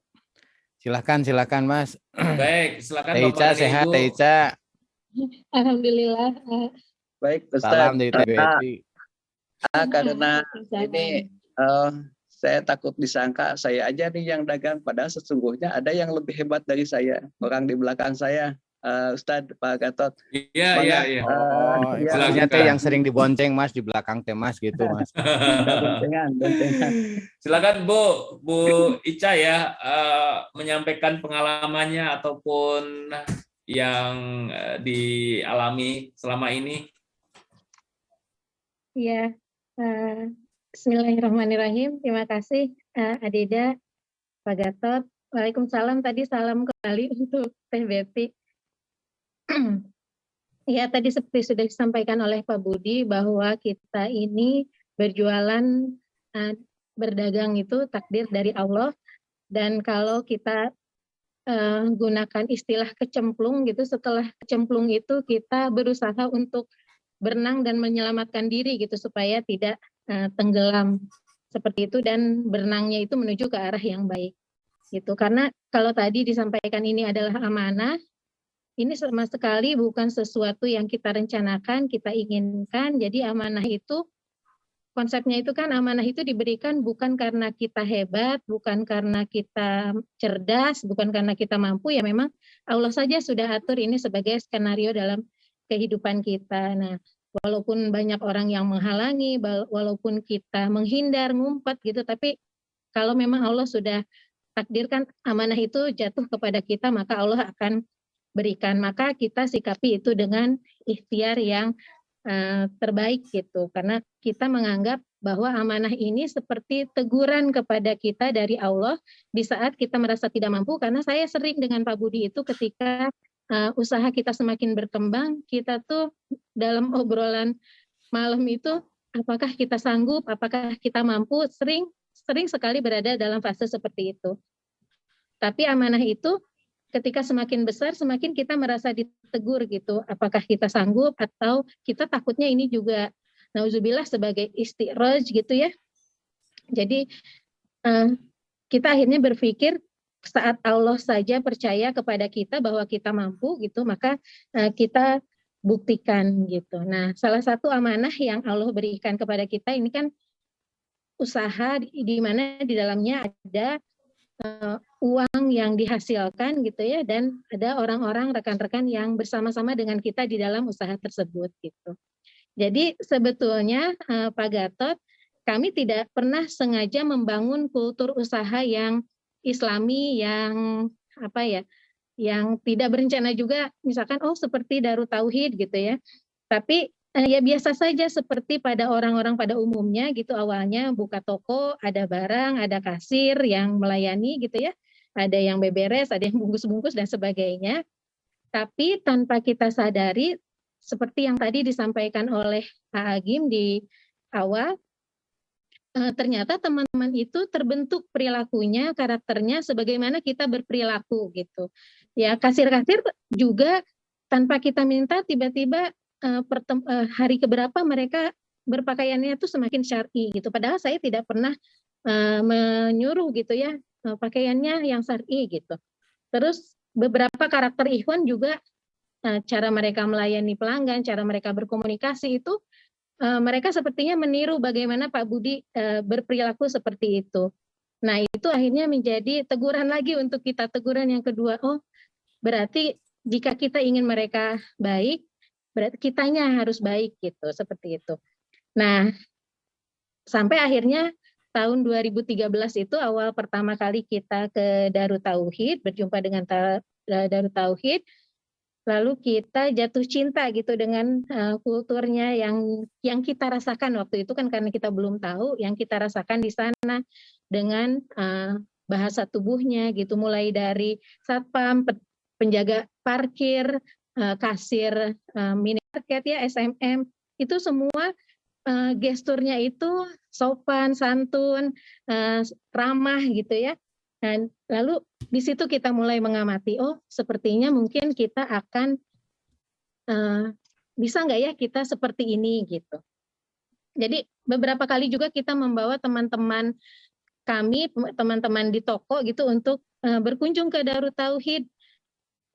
Silakan Mas. Baik, silakan Teh Bapak Ica, dan sehat Ibu. Teh Ica. Alhamdulillah. Baik, Ustaz. Salam dari TBSI. Karena ini saya takut disangka saya aja nih yang dagang, padahal sesungguhnya ada yang lebih hebat dari saya, orang di belakang saya. Ustadz, Pak Gatot. Iya. Oh, ya, maksudnya Teh yang sering dibonceng Mas di belakang Teh Mas gitu, Mas. Boncengan. Silakan Bu Ica ya, menyampaikan pengalamannya ataupun yang dialami selama ini. Ya, Bismillahirrahmanirrahim. Terima kasih Adeda, Pak Gatot. Waalaikumsalam. Tadi salam kembali untuk Teh Betty. Ya, tadi seperti sudah disampaikan oleh Pak Budi bahwa kita ini berjualan, berdagang itu takdir dari Allah, dan kalau kita gunakan istilah kecemplung gitu, setelah kecemplung itu kita berusaha untuk berenang dan menyelamatkan diri gitu supaya tidak tenggelam seperti itu, dan berenangnya itu menuju ke arah yang baik gitu. Karena kalau tadi disampaikan ini adalah amanah, ini sama sekali bukan sesuatu yang kita rencanakan, kita inginkan. Jadi amanah itu, konsepnya itu kan amanah itu diberikan bukan karena kita hebat, bukan karena kita cerdas, bukan karena kita mampu, ya memang Allah saja sudah atur ini sebagai skenario dalam kehidupan kita. Nah, walaupun banyak orang yang menghalangi, walaupun kita menghindar, ngumpet gitu, tapi kalau memang Allah sudah takdirkan amanah itu jatuh kepada kita, maka Allah akan berikan. Maka kita sikapi itu dengan ikhtiar yang terbaik gitu, karena kita menganggap bahwa amanah ini seperti teguran kepada kita dari Allah di saat kita merasa tidak mampu. Karena saya sering dengan Pak Budi itu ketika usaha kita semakin berkembang, kita tuh dalam obrolan malam itu, apakah kita sanggup, apakah kita mampu, sering sekali berada dalam fase seperti itu. Tapi amanah itu ketika semakin besar, semakin kita merasa ditegur gitu. Apakah kita sanggup, atau kita takutnya ini juga, nauzubillah, sebagai istiraj gitu ya. Jadi kita akhirnya berpikir saat Allah saja percaya kepada kita bahwa kita mampu gitu, maka kita buktikan gitu. Nah, salah satu amanah yang Allah berikan kepada kita ini kan usaha di mana di dalamnya ada uang yang dihasilkan gitu ya, dan ada orang-orang, rekan-rekan yang bersama-sama dengan kita di dalam usaha tersebut gitu. Jadi sebetulnya Pak Gatot, kami tidak pernah sengaja membangun kultur usaha yang Islami, yang apa ya, yang tidak berencana juga, misalkan seperti Darut Tauhid gitu ya. Tapi ya biasa saja seperti pada orang-orang pada umumnya gitu, awalnya buka toko, ada barang, ada kasir yang melayani gitu ya, ada yang beberes, ada yang bungkus-bungkus dan sebagainya. Tapi tanpa kita sadari, seperti yang tadi disampaikan oleh Pak Agim di awal, ternyata teman-teman itu terbentuk perilakunya, karakternya sebagaimana kita berperilaku gitu. Ya, kasir-kasir juga tanpa kita minta, tiba-tiba hari keberapa mereka berpakaiannya itu semakin syar'i gitu. Padahal saya tidak pernah menyuruh gitu ya, pakaiannya yang syar'i gitu. Terus beberapa karakter ikhwan juga, cara mereka melayani pelanggan, cara mereka berkomunikasi itu mereka sepertinya meniru bagaimana Pak Budi berperilaku seperti itu. Nah, itu akhirnya menjadi teguran lagi untuk kita, teguran yang kedua. Oh, berarti jika kita ingin mereka baik, berarti kitanya harus baik gitu, seperti itu. Nah, sampai akhirnya tahun 2013 itu awal pertama kali kita ke Darut Tauhid, berjumpa dengan Darut Tauhid, lalu kita jatuh cinta gitu dengan kulturnya yang kita rasakan waktu itu kan, karena kita belum tahu, yang kita rasakan di sana dengan bahasa tubuhnya gitu, mulai dari satpam, penjaga parkir, kasir minimarket ya, SMM, itu semua gesturnya itu sopan, santun, ramah gitu ya. Dan lalu di situ kita mulai mengamati, oh sepertinya mungkin kita akan bisa nggak ya kita seperti ini gitu. Jadi beberapa kali juga kita membawa teman-teman kami, teman-teman di toko gitu untuk berkunjung ke Darut Tauhid.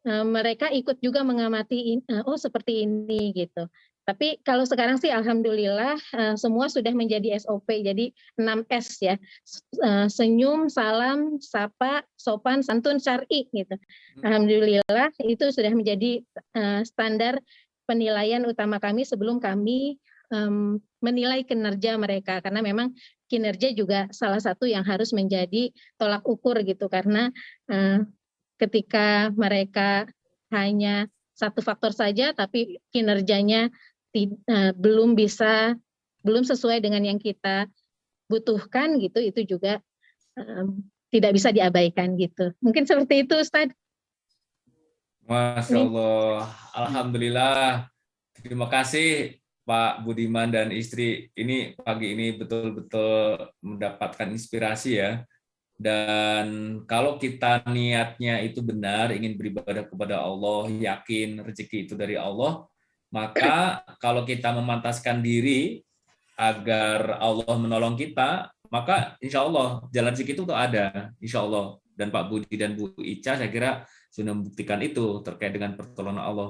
Mereka ikut juga mengamati, oh seperti ini gitu. Tapi kalau sekarang sih alhamdulillah semua sudah menjadi SOP, jadi 6S ya. Senyum, salam, sapa, sopan, santun, syar'i gitu. Alhamdulillah itu sudah menjadi standar penilaian utama kami sebelum kami menilai kinerja mereka, karena memang kinerja juga salah satu yang harus menjadi tolak ukur gitu, karena ketika mereka hanya satu faktor saja tapi kinerjanya belum sesuai dengan yang kita butuhkan gitu, itu juga tidak bisa diabaikan gitu. Mungkin seperti itu, Ustadz. Masya Allah, alhamdulillah. Terima kasih Pak Budiman dan istri. Ini pagi ini betul-betul mendapatkan inspirasi ya. Dan kalau kita niatnya itu benar, ingin beribadah kepada Allah, yakin rezeki itu dari Allah, maka kalau kita memantaskan diri agar Allah menolong kita, maka insya Allah jalan rezeki itu tuh ada, insya Allah. Dan Pak Budi dan Bu Ica saya kira sudah membuktikan itu terkait dengan pertolongan Allah.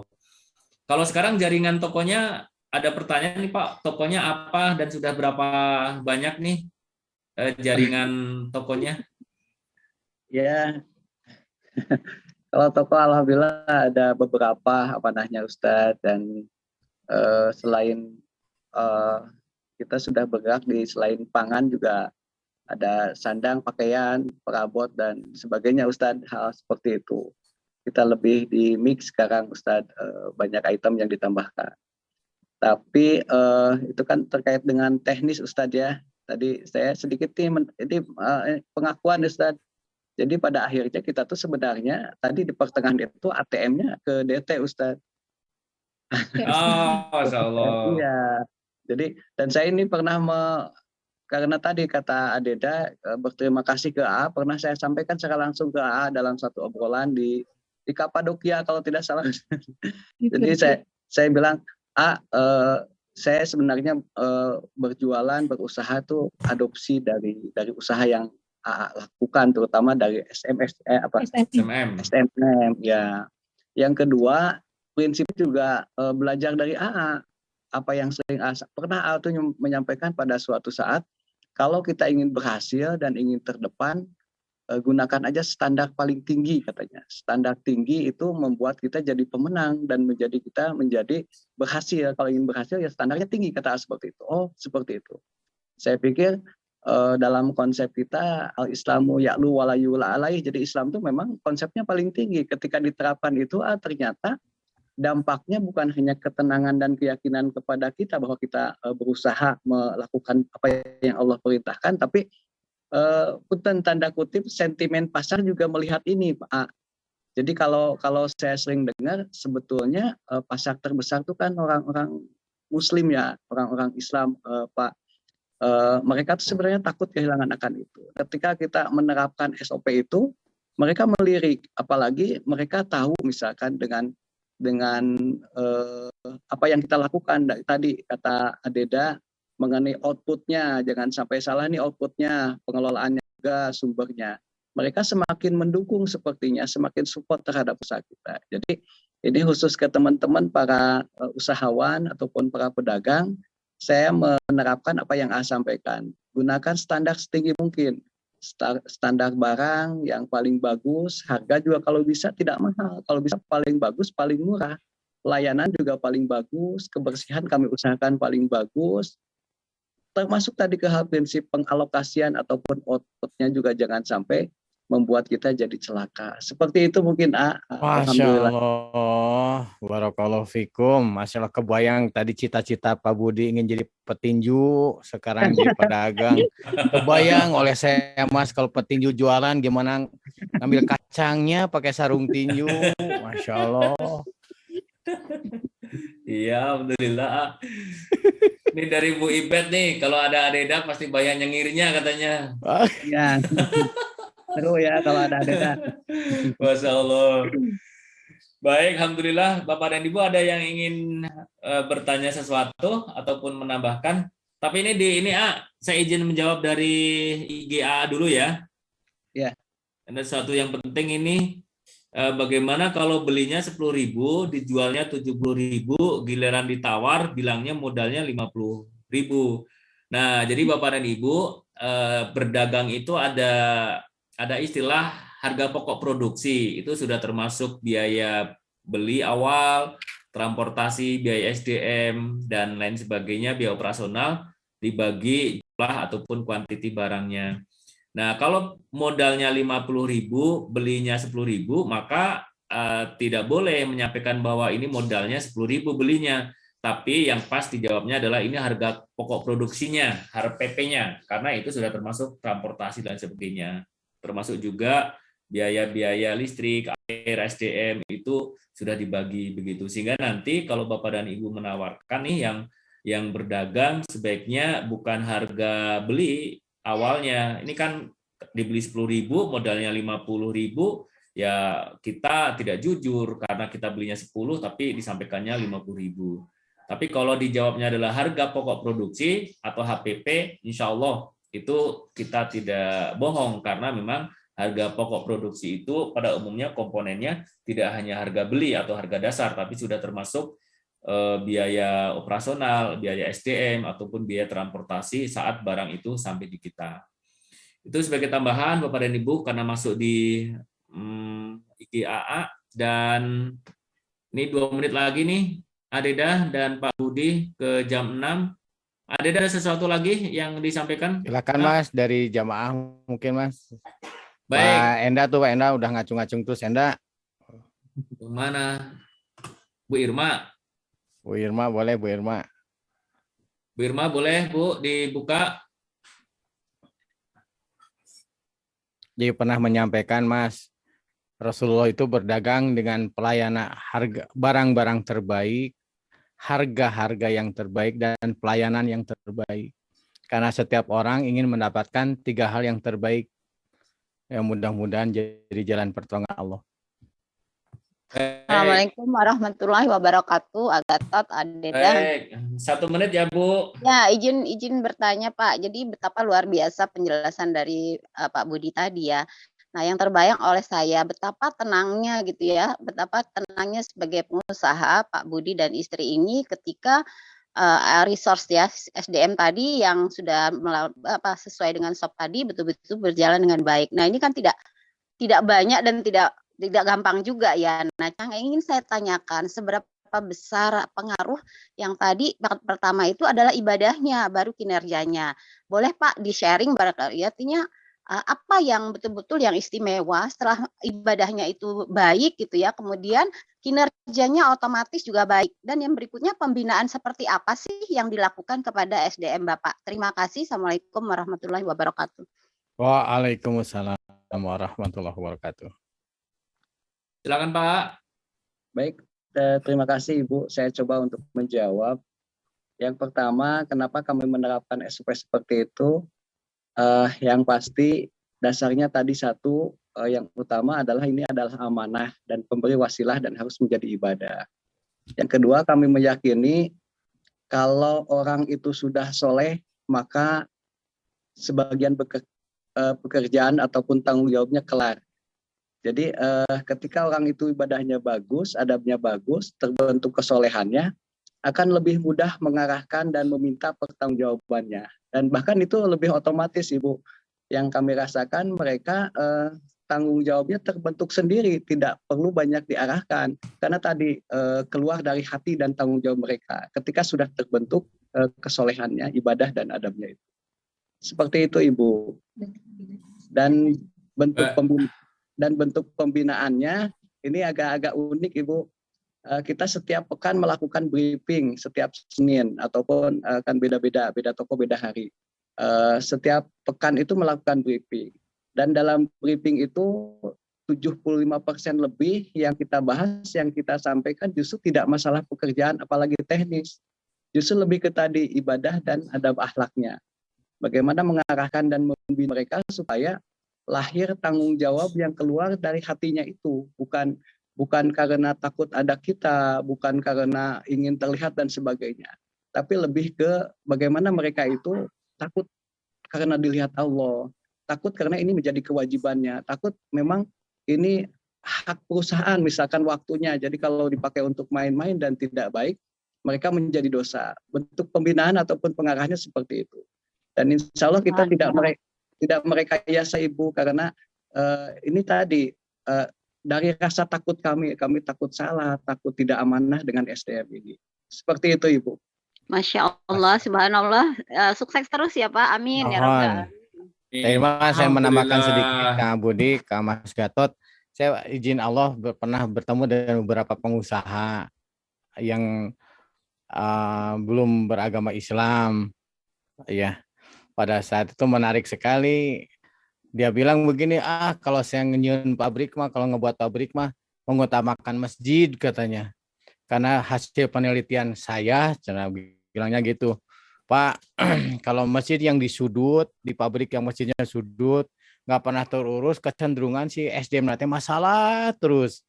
Kalau sekarang jaringan tokonya, ada pertanyaan nih Pak, tokonya apa dan sudah berapa banyak nih jaringan tokonya? Ya, kalau toko alhamdulillah ada beberapa apa namanya Ustadz, dan selain kita sudah bergerak di selain pangan juga ada sandang, pakaian, perabot dan sebagainya Ustadz, hal seperti itu. Kita lebih di mix sekarang Ustadz, banyak item yang ditambahkan. Tapi itu kan terkait dengan teknis Ustadz ya. Tadi saya sedikit ini pengakuan Ustadz. Jadi pada akhirnya kita tuh sebenarnya tadi di pertengahan itu ATM-nya ke DT Ustadz. Oh, Masya Allah. Iya. Jadi dan saya ini pernah karena tadi kata Adeda berterima kasih ke AA, pernah saya sampaikan secara langsung ke AA dalam satu obrolan di Kapadokia kalau tidak salah. Jadi saya bilang, saya sebenarnya berjualan, berusaha tuh adopsi dari usaha yang AA lakukan, terutama dari SMM ya. Yang kedua, prinsip juga belajar dari AA. Apa yang sering pernah AA tuh menyampaikan pada suatu saat, kalau kita ingin berhasil dan ingin terdepan, gunakan aja standar paling tinggi katanya. Standar tinggi itu membuat kita jadi pemenang dan kita menjadi berhasil. Kalau ingin berhasil ya standarnya tinggi, kata seperti itu. Oh, seperti itu. Saya pikir dalam konsep kita al-Islamu ya'lu wa la yu'la alaih. Jadi Islam itu memang konsepnya paling tinggi. Ketika diterapkan itu ternyata dampaknya bukan hanya ketenangan dan keyakinan kepada kita bahwa kita berusaha melakukan apa yang Allah perintahkan, tapi punten tanda kutip sentimen pasar juga melihat ini, Pak. Jadi kalau saya sering dengar sebetulnya pasar terbesar itu kan orang-orang Muslim ya, orang-orang Islam, Pak. Mereka tuh sebenarnya takut kehilangan akan itu. Ketika kita menerapkan SOP itu, mereka melirik, apalagi mereka tahu misalkan dengan apa yang kita lakukan tadi kata Adeda mengenai outputnya, jangan sampai salah nih outputnya, pengelolaannya juga sumbernya. Mereka semakin mendukung sepertinya, semakin support terhadap usaha kita. Jadi ini khusus ke teman-teman para usahawan ataupun para pedagang, saya menerapkan apa yang A sampaikan. Gunakan standar setinggi mungkin. Standar barang yang paling bagus, harga juga kalau bisa tidak mahal. Kalau bisa paling bagus, paling murah. Pelayanan juga paling bagus, kebersihan kami usahakan paling bagus. Termasuk tadi ke hal prinsip pengalokasian ataupun outputnya juga jangan sampai membuat kita jadi celaka. Seperti itu mungkin A. Masya Alhamdulillah. Allah, barakallahu fikum. Masya Allah, kebayang tadi cita-cita Pak Budi ingin jadi petinju, sekarang jadi pedagang. Kebayang oleh saya, Mas, kalau petinju jualan gimana ngambil kacangnya pakai sarung tinju. Masya Allah. Iya, alhamdulillah. Ini dari Bu Ibet nih, kalau ada Adeda pasti banyak nyengirnya katanya. Ya, seru ya kalau ada Adeda. Masya Allah. Baik, alhamdulillah. Bapak dan Ibu ada yang ingin bertanya sesuatu ataupun menambahkan? Tapi ini saya izin menjawab dari IGA dulu ya. Ya. Ada satu yang penting ini, bagaimana kalau belinya 10.000, dijualnya 70.000, giliran ditawar bilangnya modalnya 50.000. Nah, jadi Bapak dan Ibu, berdagang itu ada istilah harga pokok produksi, itu sudah termasuk biaya beli awal, transportasi, biaya SDM, dan lain sebagainya, biaya operasional, dibagi jumlah ataupun kuantiti barangnya. Nah, kalau modalnya 50.000, belinya 10.000, maka tidak boleh menyampaikan bahwa ini modalnya 10.000 belinya. Tapi yang pas dijawabnya adalah ini harga pokok produksinya, harga PP-nya, karena itu sudah termasuk transportasi dan sebagainya. Termasuk juga biaya-biaya listrik, air, SDM itu sudah dibagi begitu. Sehingga nanti kalau Bapak dan Ibu menawarkan nih yang berdagang sebaiknya bukan harga beli awalnya. Ini kan dibeli 10.000, modalnya 50.000, ya kita tidak jujur karena kita belinya 10 tapi disampaikannya 50.000. Tapi kalau dijawabnya adalah harga pokok produksi atau HPP, insya Allah itu kita tidak bohong karena memang harga pokok produksi itu pada umumnya komponennya tidak hanya harga beli atau harga dasar, tapi sudah termasuk biaya operasional, biaya SDM, ataupun biaya transportasi saat barang itu sampai di kita. Itu sebagai tambahan Bapak dan Ibu karena masuk di IGAA, dan ini 2 menit lagi nih Adeda dan Pak Budi ke jam 6. Adeda ada sesuatu lagi yang disampaikan? Silakan Mas, dari jamaah mungkin Mas. Baik. Pak Enda tuh, Pak Enda udah ngacung-ngacung terus, Enda. Mana? Bu Irma. Bu Irma boleh, Bu Irma. Bu Irma boleh Bu dibuka. Jadi pernah menyampaikan Mas, Rasulullah itu berdagang dengan pelayanan harga barang-barang terbaik, harga-harga yang terbaik, dan pelayanan yang terbaik. Karena setiap orang ingin mendapatkan 3 hal yang terbaik. Yang mudah-mudahan jadi jalan pertolongan Allah. Assalamualaikum warahmatullahi wabarakatuh. Agatot, Adeda. Baik, 1 menit ya Bu. Ya, izin bertanya Pak. Jadi betapa luar biasa penjelasan dari Pak Budi tadi ya. Nah, yang terbayang oleh saya betapa tenangnya gitu ya, betapa tenangnya sebagai pengusaha Pak Budi dan istri ini ketika resource ya SDM tadi yang sudah sesuai dengan SOP tadi betul-betul berjalan dengan baik. Nah, ini kan tidak banyak dan tidak gampang juga ya. Nah, yang ingin saya tanyakan, seberapa besar pengaruh yang tadi pertama itu adalah ibadahnya, baru kinerjanya. Boleh Pak di-sharing barangkali artinya apa yang betul-betul yang istimewa setelah ibadahnya itu baik gitu ya, kemudian kinerjanya otomatis juga baik. Dan yang berikutnya pembinaan seperti apa sih yang dilakukan kepada SDM Bapak? Terima kasih. Assalamualaikum warahmatullahi wabarakatuh. Waalaikumsalam warahmatullahi wabarakatuh. Silakan Pak. Baik, terima kasih Ibu. Saya coba untuk menjawab. Yang pertama, kenapa kami menerapkan SOP seperti itu? Yang pasti dasarnya tadi satu, yang utama adalah ini adalah amanah dan pemberi wasilah dan harus menjadi ibadah. Yang kedua, kami meyakini kalau orang itu sudah soleh, maka sebagian pekerjaan ataupun tanggung jawabnya kelar. Jadi ketika orang itu ibadahnya bagus, adabnya bagus, terbentuk kesolehannya, akan lebih mudah mengarahkan dan meminta pertanggungjawabannya. Dan bahkan itu lebih otomatis, Ibu. Yang kami rasakan mereka tanggung jawabnya terbentuk sendiri, tidak perlu banyak diarahkan. Karena tadi keluar dari hati dan tanggung jawab mereka ketika sudah terbentuk kesolehannya, ibadah dan adabnya itu. Seperti itu, Ibu. Dan bentuk pembinaannya ini agak-agak unik, Ibu. Kita setiap pekan melakukan briefing setiap Senin ataupun kan beda-beda, beda toko beda hari. Setiap pekan itu melakukan briefing. Dan dalam briefing itu 75% lebih yang kita bahas, yang kita sampaikan justru tidak masalah pekerjaan apalagi teknis. Justru lebih ke tadi ibadah dan adab akhlaknya. Bagaimana mengarahkan dan membina mereka supaya lahir tanggung jawab yang keluar dari hatinya itu, bukan karena takut ada kita, bukan karena ingin terlihat dan sebagainya, tapi lebih ke bagaimana mereka itu takut karena dilihat Allah, takut karena ini menjadi kewajibannya, takut memang ini hak perusahaan misalkan waktunya, jadi kalau dipakai untuk main-main dan tidak baik, mereka menjadi dosa. Bentuk pembinaan ataupun pengarahannya seperti itu. Dan insya Allah kita tidak merekayasa, Ibu, karena ini tadi dari rasa takut kami takut salah, takut tidak amanah dengan SDM ini. Seperti itu, Ibu. Masya Allah, subhanallah. Sukses terus ya Pak, amin ya Rabbal. Terima kasih, saya menambahkan sedikit Kang Budi, Kang Mas Gatot. Saya izin Allah pernah bertemu dengan beberapa pengusaha yang belum beragama Islam, ya. Pada saat itu menarik sekali. Dia bilang begini, kalau saya ngenyun pabrik mah, kalau ngebuat pabrik mah mengutamakan masjid katanya. Karena hasil penelitian saya, cara bilangnya gitu, Pak, kalau masjid yang di sudut, di pabrik yang masjidnya sudut, nggak pernah terurus, kecenderungan si SDM nanti masalah terus.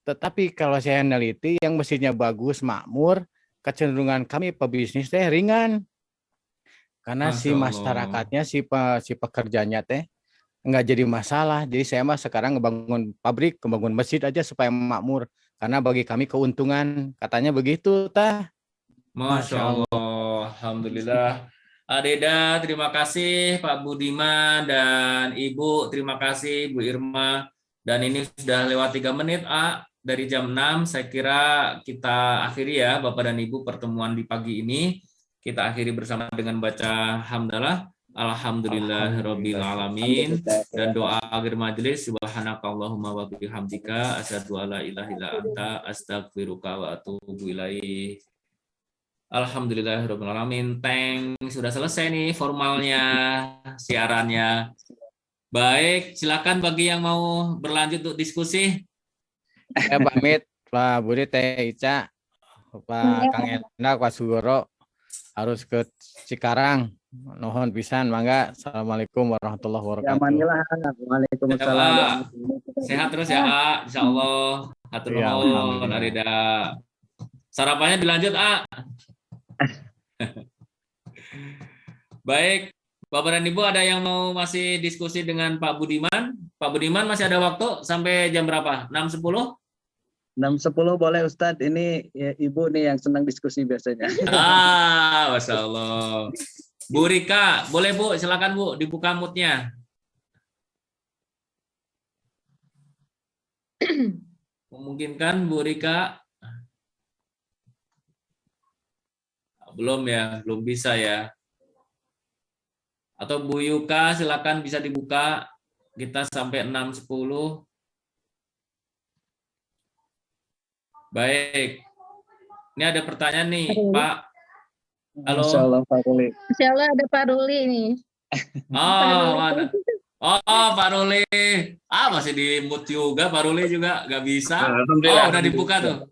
Tetapi kalau saya neliti, yang masjidnya bagus, makmur, kecenderungan kami pebisnis teh ringan. Karena si masyarakatnya, si pekerjanya teh nggak jadi masalah. Jadi saya mah sekarang ngebangun pabrik, ngebangun masjid aja supaya makmur. Karena bagi kami keuntungan, katanya begitu, tah. Masya Allah, alhamdulillah. Adeda, terima kasih Pak Budiman dan Ibu, terima kasih Bu Irma. Dan ini sudah lewat 3 menit, dari jam 6. Saya kira kita akhiri ya Bapak dan Ibu pertemuan di pagi ini. Kita akhiri bersama dengan baca hamdalah. Alhamdulillahirabbil alamin, dan doa akhir majelis, subhanakallahumma wa bihamdika asyhadu alla ilaha illa anta astaghfiruka wa atubu ilaik. Alhamdulillahirabbil alamin. Sudah selesai nih formalnya siarannya. Baik, silakan bagi yang mau berlanjut untuk diskusi. Saya pamit Pak Budi, Teh Ica, Pak Kang Endak, Pak Sugoro harus ke Cikarang. Nuhun pisan, mangga. Assalamualaikum warahmatullahi wabarakatuh. Waalaikumsalam. Sehat terus ya, insyaallah. Hatur nuhun, Arida. Sarapannya dilanjut, Baik, Bapak dan Ibu, ada yang mau masih diskusi dengan Pak Budiman? Pak Budiman masih ada waktu sampai jam berapa? 6.10? 6.10 boleh Ustadz. Ini ya, Ibu nih yang senang diskusi biasanya. Masya Allah. Bu Rika, boleh Bu, silakan Bu, dibuka mute-nya. Memungkinkan Bu Rika? Belum ya, belum bisa ya. Atau Bu Yuka, silakan bisa dibuka. Kita sampai 6.10. Baik. Ini ada pertanyaan nih, Pak. Halo. Insyaallah Pak Ruli. Insyaallah ada Pak Ruli nih. Mana? Pak Ruli. Masih di mute juga, Pak Ruli juga nggak bisa. Udah dibuka tuh.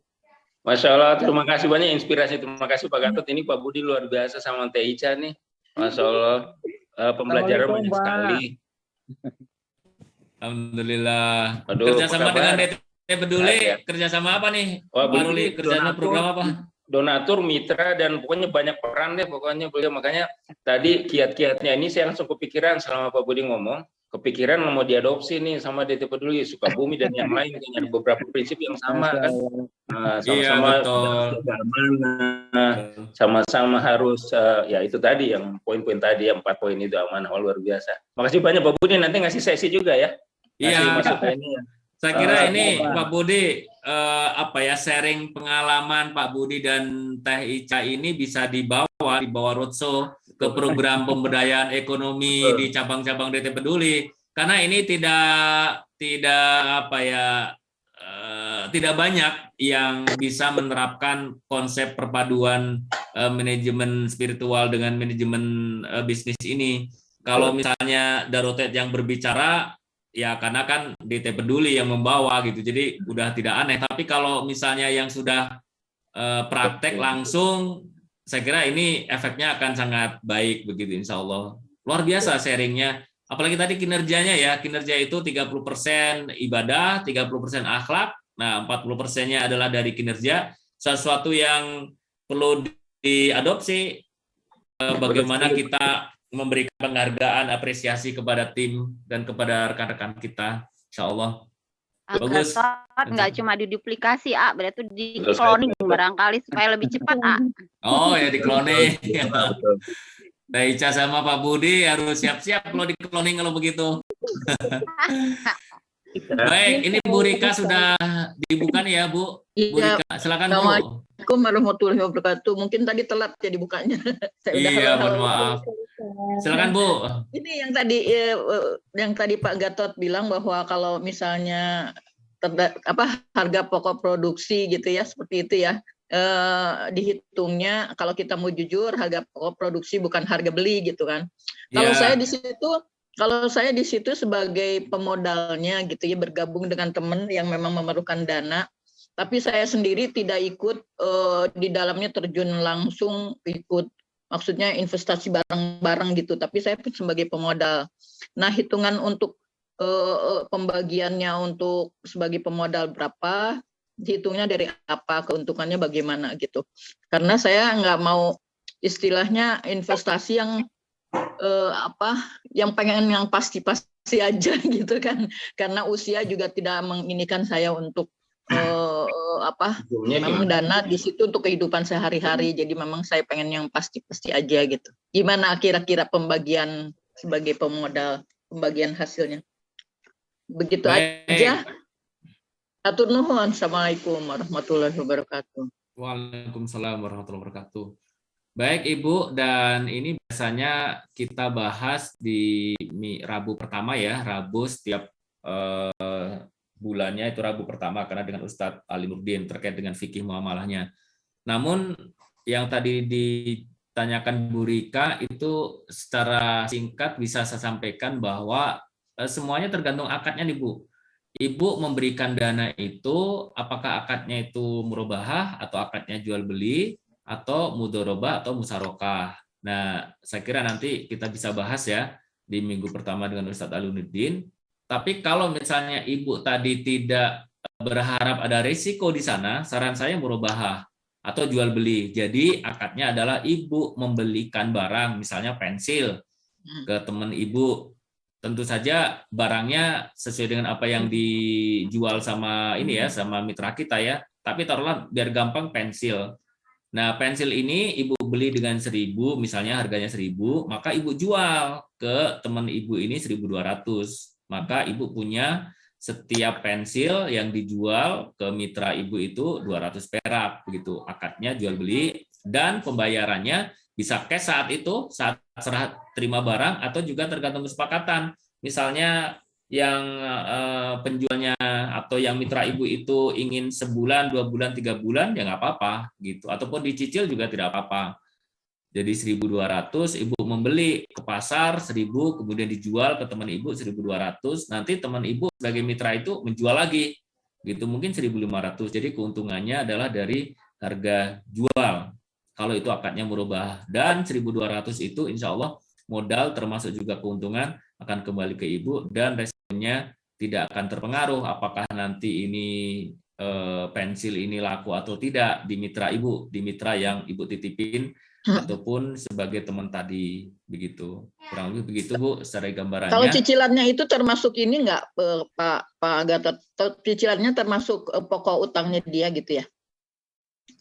Masya Allah, terima kasih banyak inspirasi. Terima kasih Pak Gatot. Ini Pak Budi luar biasa sama Teh Ica nih. Masya Allah, pembelajaran banyak sekali. Alhamdulillah. Aduh, kerjasama dengan DT Peduli, kerjasama apa nih? Pak Ruli, kerjasama program apa? Donatur, mitra, dan pokoknya banyak peran deh pokoknya beliau. Makanya tadi kiat-kiatnya ini saya langsung kepikiran selama Pak Budi ngomong. kepikiran mau diadopsi nih sama DT Peduli, Sukabumi dan yang lain, dengan beberapa prinsip yang sama kan. Iya, Sama-sama betul. jaga amanah, sama-sama harus ya itu tadi yang poin-poin tadi, 4 poin itu amanah. Luar biasa. Makasih banyak Pak Budi, nanti ngasih sesi juga ya. Ngasih Iya. masuk ke ini ya. Saya kira ini Pak. Pak Budi sharing pengalaman Pak Budi dan Teh Ica ini bisa dibawa roadshow ke program pemberdayaan ekonomi di cabang-cabang DT Peduli, karena ini tidak banyak yang bisa menerapkan konsep perpaduan manajemen spiritual dengan manajemen bisnis ini. Kalau misalnya Darotet yang berbicara, ya karena kan DT Peduli yang membawa gitu, jadi udah tidak aneh. Tapi kalau misalnya yang sudah praktek langsung, saya kira ini efeknya akan sangat baik begitu, insya Allah. Luar biasa sharingnya, apalagi tadi kinerjanya ya, kinerja itu 30% ibadah, 30% akhlak, nah 40%-nya adalah dari kinerja, sesuatu yang perlu diadopsi, bagaimana kita memberikan penghargaan, apresiasi kepada tim dan kepada rekan-rekan kita, insya Allah. Bagus. Nggak cuma diduplikasi, berarti di cloning barangkali supaya lebih cepat, Oh ya, di cloning. Nah, Ica sama Pak Budi harus siap-siap kalau di cloning kalau begitu. Baik, ini Bu Rika sudah dibuka nih ya, Bu. Bu Rika, silakan Bu. Assalamualaikum warahmatullahi wabarakatuh. Mungkin tadi telat ya dibukanya. Iya, mohon maaf. Silakan Bu. Ini yang tadi Pak Gatot bilang bahwa kalau misalnya harga pokok produksi gitu ya, seperti itu ya, dihitungnya kalau kita mau jujur harga pokok produksi bukan harga beli gitu kan. Kalau saya di situ sebagai pemodalnya gitu ya, bergabung dengan teman yang memang memerlukan dana, tapi saya sendiri tidak ikut di dalamnya terjun langsung ikut, maksudnya investasi bareng-bareng gitu, tapi saya pun sebagai pemodal. Nah, hitungan untuk pembagiannya untuk sebagai pemodal berapa, hitungnya dari apa, keuntungannya bagaimana gitu. Karena saya nggak mau istilahnya investasi yang pengen yang pasti aja gitu kan, karena usia juga tidak menginikan saya untuk memang dana di situ untuk kehidupan sehari-hari, jadi memang saya pengen yang pasti aja gitu. Gimana kira-kira pembagian sebagai pemodal, pembagian hasilnya? Begitu aja. Atur nuhun. Assalamualaikum warahmatullahi wabarakatuh. Waalaikumsalam warahmatullahi wabarakatuh. Baik Ibu, dan ini biasanya kita bahas di Rabu pertama ya, Rabu setiap bulannya itu Rabu pertama, karena dengan Ustadz Ali Nurdin terkait dengan fikih muamalahnya. Namun yang tadi ditanyakan Bu Rika itu secara singkat bisa saya sampaikan bahwa semuanya tergantung akadnya nih Bu. Ibu memberikan dana itu, apakah akadnya itu murabahah atau akadnya jual beli, atau mudorobah atau musarokah. Nah, saya kira nanti kita bisa bahas ya di minggu pertama dengan Ustadz Alunuddin. Tapi kalau misalnya Ibu tadi tidak berharap ada risiko di sana, saran saya murabahah atau jual beli. Jadi akadnya adalah Ibu membelikan barang, misalnya pensil ke teman Ibu. Tentu saja barangnya sesuai dengan apa yang dijual sama ini ya, sama mitra kita ya. Tapi taruhlah biar gampang pensil. Nah, pensil ini Ibu beli dengan 1.000, misalnya harganya 1.000, maka Ibu jual ke teman Ibu ini 1.200. Maka Ibu punya setiap pensil yang dijual ke mitra Ibu itu 200 perak, begitu. Akadnya jual beli, dan pembayarannya bisa cash saat itu, saat serah terima barang, atau juga tergantung kesepakatan. Misalnya yang penjualnya atau yang mitra Ibu itu ingin sebulan, 2 bulan, 3 bulan, ya nggak apa-apa gitu. Ataupun dicicil juga tidak apa-apa. Jadi 1.200, Ibu membeli ke pasar 1.000, kemudian dijual ke teman Ibu 1.200, nanti teman Ibu sebagai mitra itu menjual lagi. Gitu, mungkin 1.500. Jadi keuntungannya adalah dari harga jual. Kalau itu akadnya merubah, dan 1.200 itu insya Allah modal termasuk juga keuntungan akan kembali ke Ibu, dan resikonya tidak akan terpengaruh apakah nanti ini pensil ini laku atau tidak di mitra Ibu, di mitra yang Ibu titipin ataupun sebagai teman tadi, begitu. Kurang lebih begitu Bu, secara gambarannya. Kalau cicilannya itu termasuk ini enggak Pak Gatot? Cicilannya termasuk pokok utangnya dia gitu ya?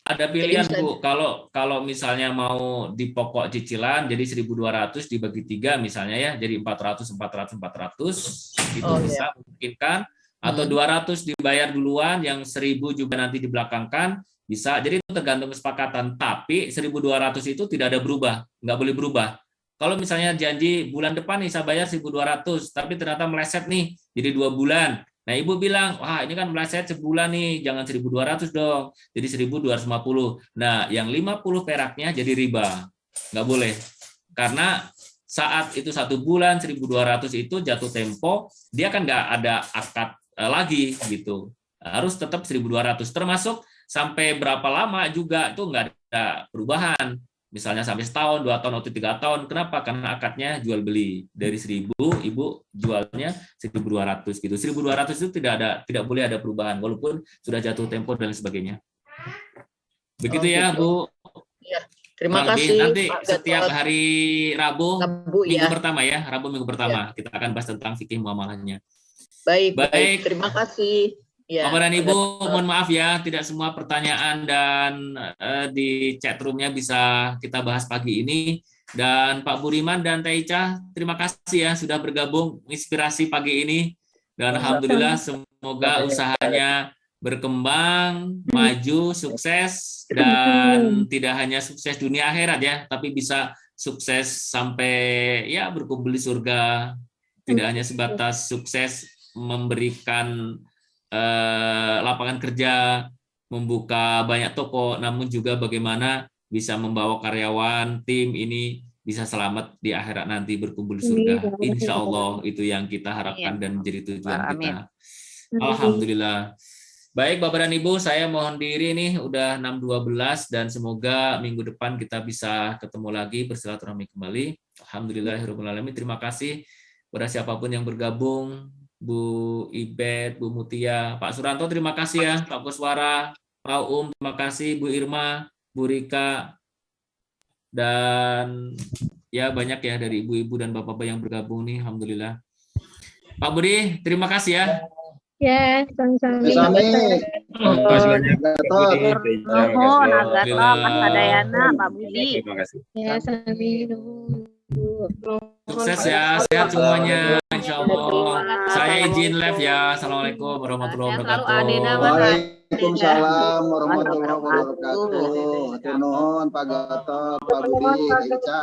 Ada pilihan Bu, kalau misalnya mau di pokok cicilan jadi 1.200 dibagi 3 misalnya ya, jadi 400 itu bisa memungkinkan, atau 200 dibayar duluan, yang 1.000 juga nanti dibelakangkan bisa. Jadi itu tergantung kesepakatan, tapi 1.200 itu tidak ada berubah, nggak boleh berubah. Kalau misalnya janji bulan depan nih saya bayar 1.200, tapi ternyata meleset nih jadi 2 bulan. Nah, Ibu bilang, wah ini kan meleset sebulan nih, jangan 1.200 dong, jadi 1.250. Nah, yang 50 peraknya jadi riba, nggak boleh. Karena saat itu 1 bulan 1.200 itu jatuh tempo, dia kan nggak ada akad lagi gitu. Harus tetap 1.200, termasuk sampai berapa lama juga itu nggak ada perubahan. Misalnya sampai setahun, 2 tahun, atau 3 tahun. Kenapa? Karena akadnya jual beli. Dari 1.000, Ibu jualnya 1.200 gitu. 1.200 itu tidak boleh ada perubahan walaupun sudah jatuh tempo dan sebagainya. Begitu ya, Bu. Ya, terima kasih. Nanti setiap hari Rabu minggu ya. pertama ya, Rabu minggu pertama kita akan bahas tentang fikih muamalahnya. Baik. Terima kasih. Ya, Bapak dan Ibu, mohon maaf ya, tidak semua pertanyaan dan di chat room-nya bisa kita bahas pagi ini. Dan Pak Budiman dan Teh Ica, terima kasih ya sudah bergabung inspirasi pagi ini. Dan alhamdulillah semoga usahanya berkembang, maju, sukses, dan tidak hanya sukses dunia akhirat ya, tapi bisa sukses sampai ya berkumpul di surga. Tidak hanya sebatas sukses memberikan lapangan kerja, membuka banyak toko, namun juga bagaimana bisa membawa karyawan, tim ini bisa selamat di akhirat nanti berkumpul di surga. Insya Allah itu yang kita harapkan dan menjadi tujuan kita. Alhamdulillah. Baik Bapak dan Ibu, saya mohon diri nih udah 6.12 dan semoga minggu depan kita bisa ketemu lagi bersilaturahmi kembali. Alhamdulillahirabbil alamin. Terima kasih kepada siapapun yang bergabung. Bu Ibet, Bu Mutia, Pak Suranto, terima kasih ya, Pak Koswara, Pak terima kasih, Bu Irma, Bu Rika, dan ya banyak ya dari ibu-ibu dan bapak-bapak yang bergabung nih, alhamdulillah. Pak Budi, terima kasih ya. Ya, sama-sama. Terima kasih banyak. Nuhun, Agato, Mas Adayana, Pak Budi. Terima kasih. Ya, sami. Sukses ya, sehat semuanya, insya Allah. Saya izin live ya. Assalamualaikum warahmatullahi wabarakatuh. Waalaikumsalam warahmatullahi wabarakatuh. Hatur nuhun Pak Gatot, Pak Budi, Kak Ica.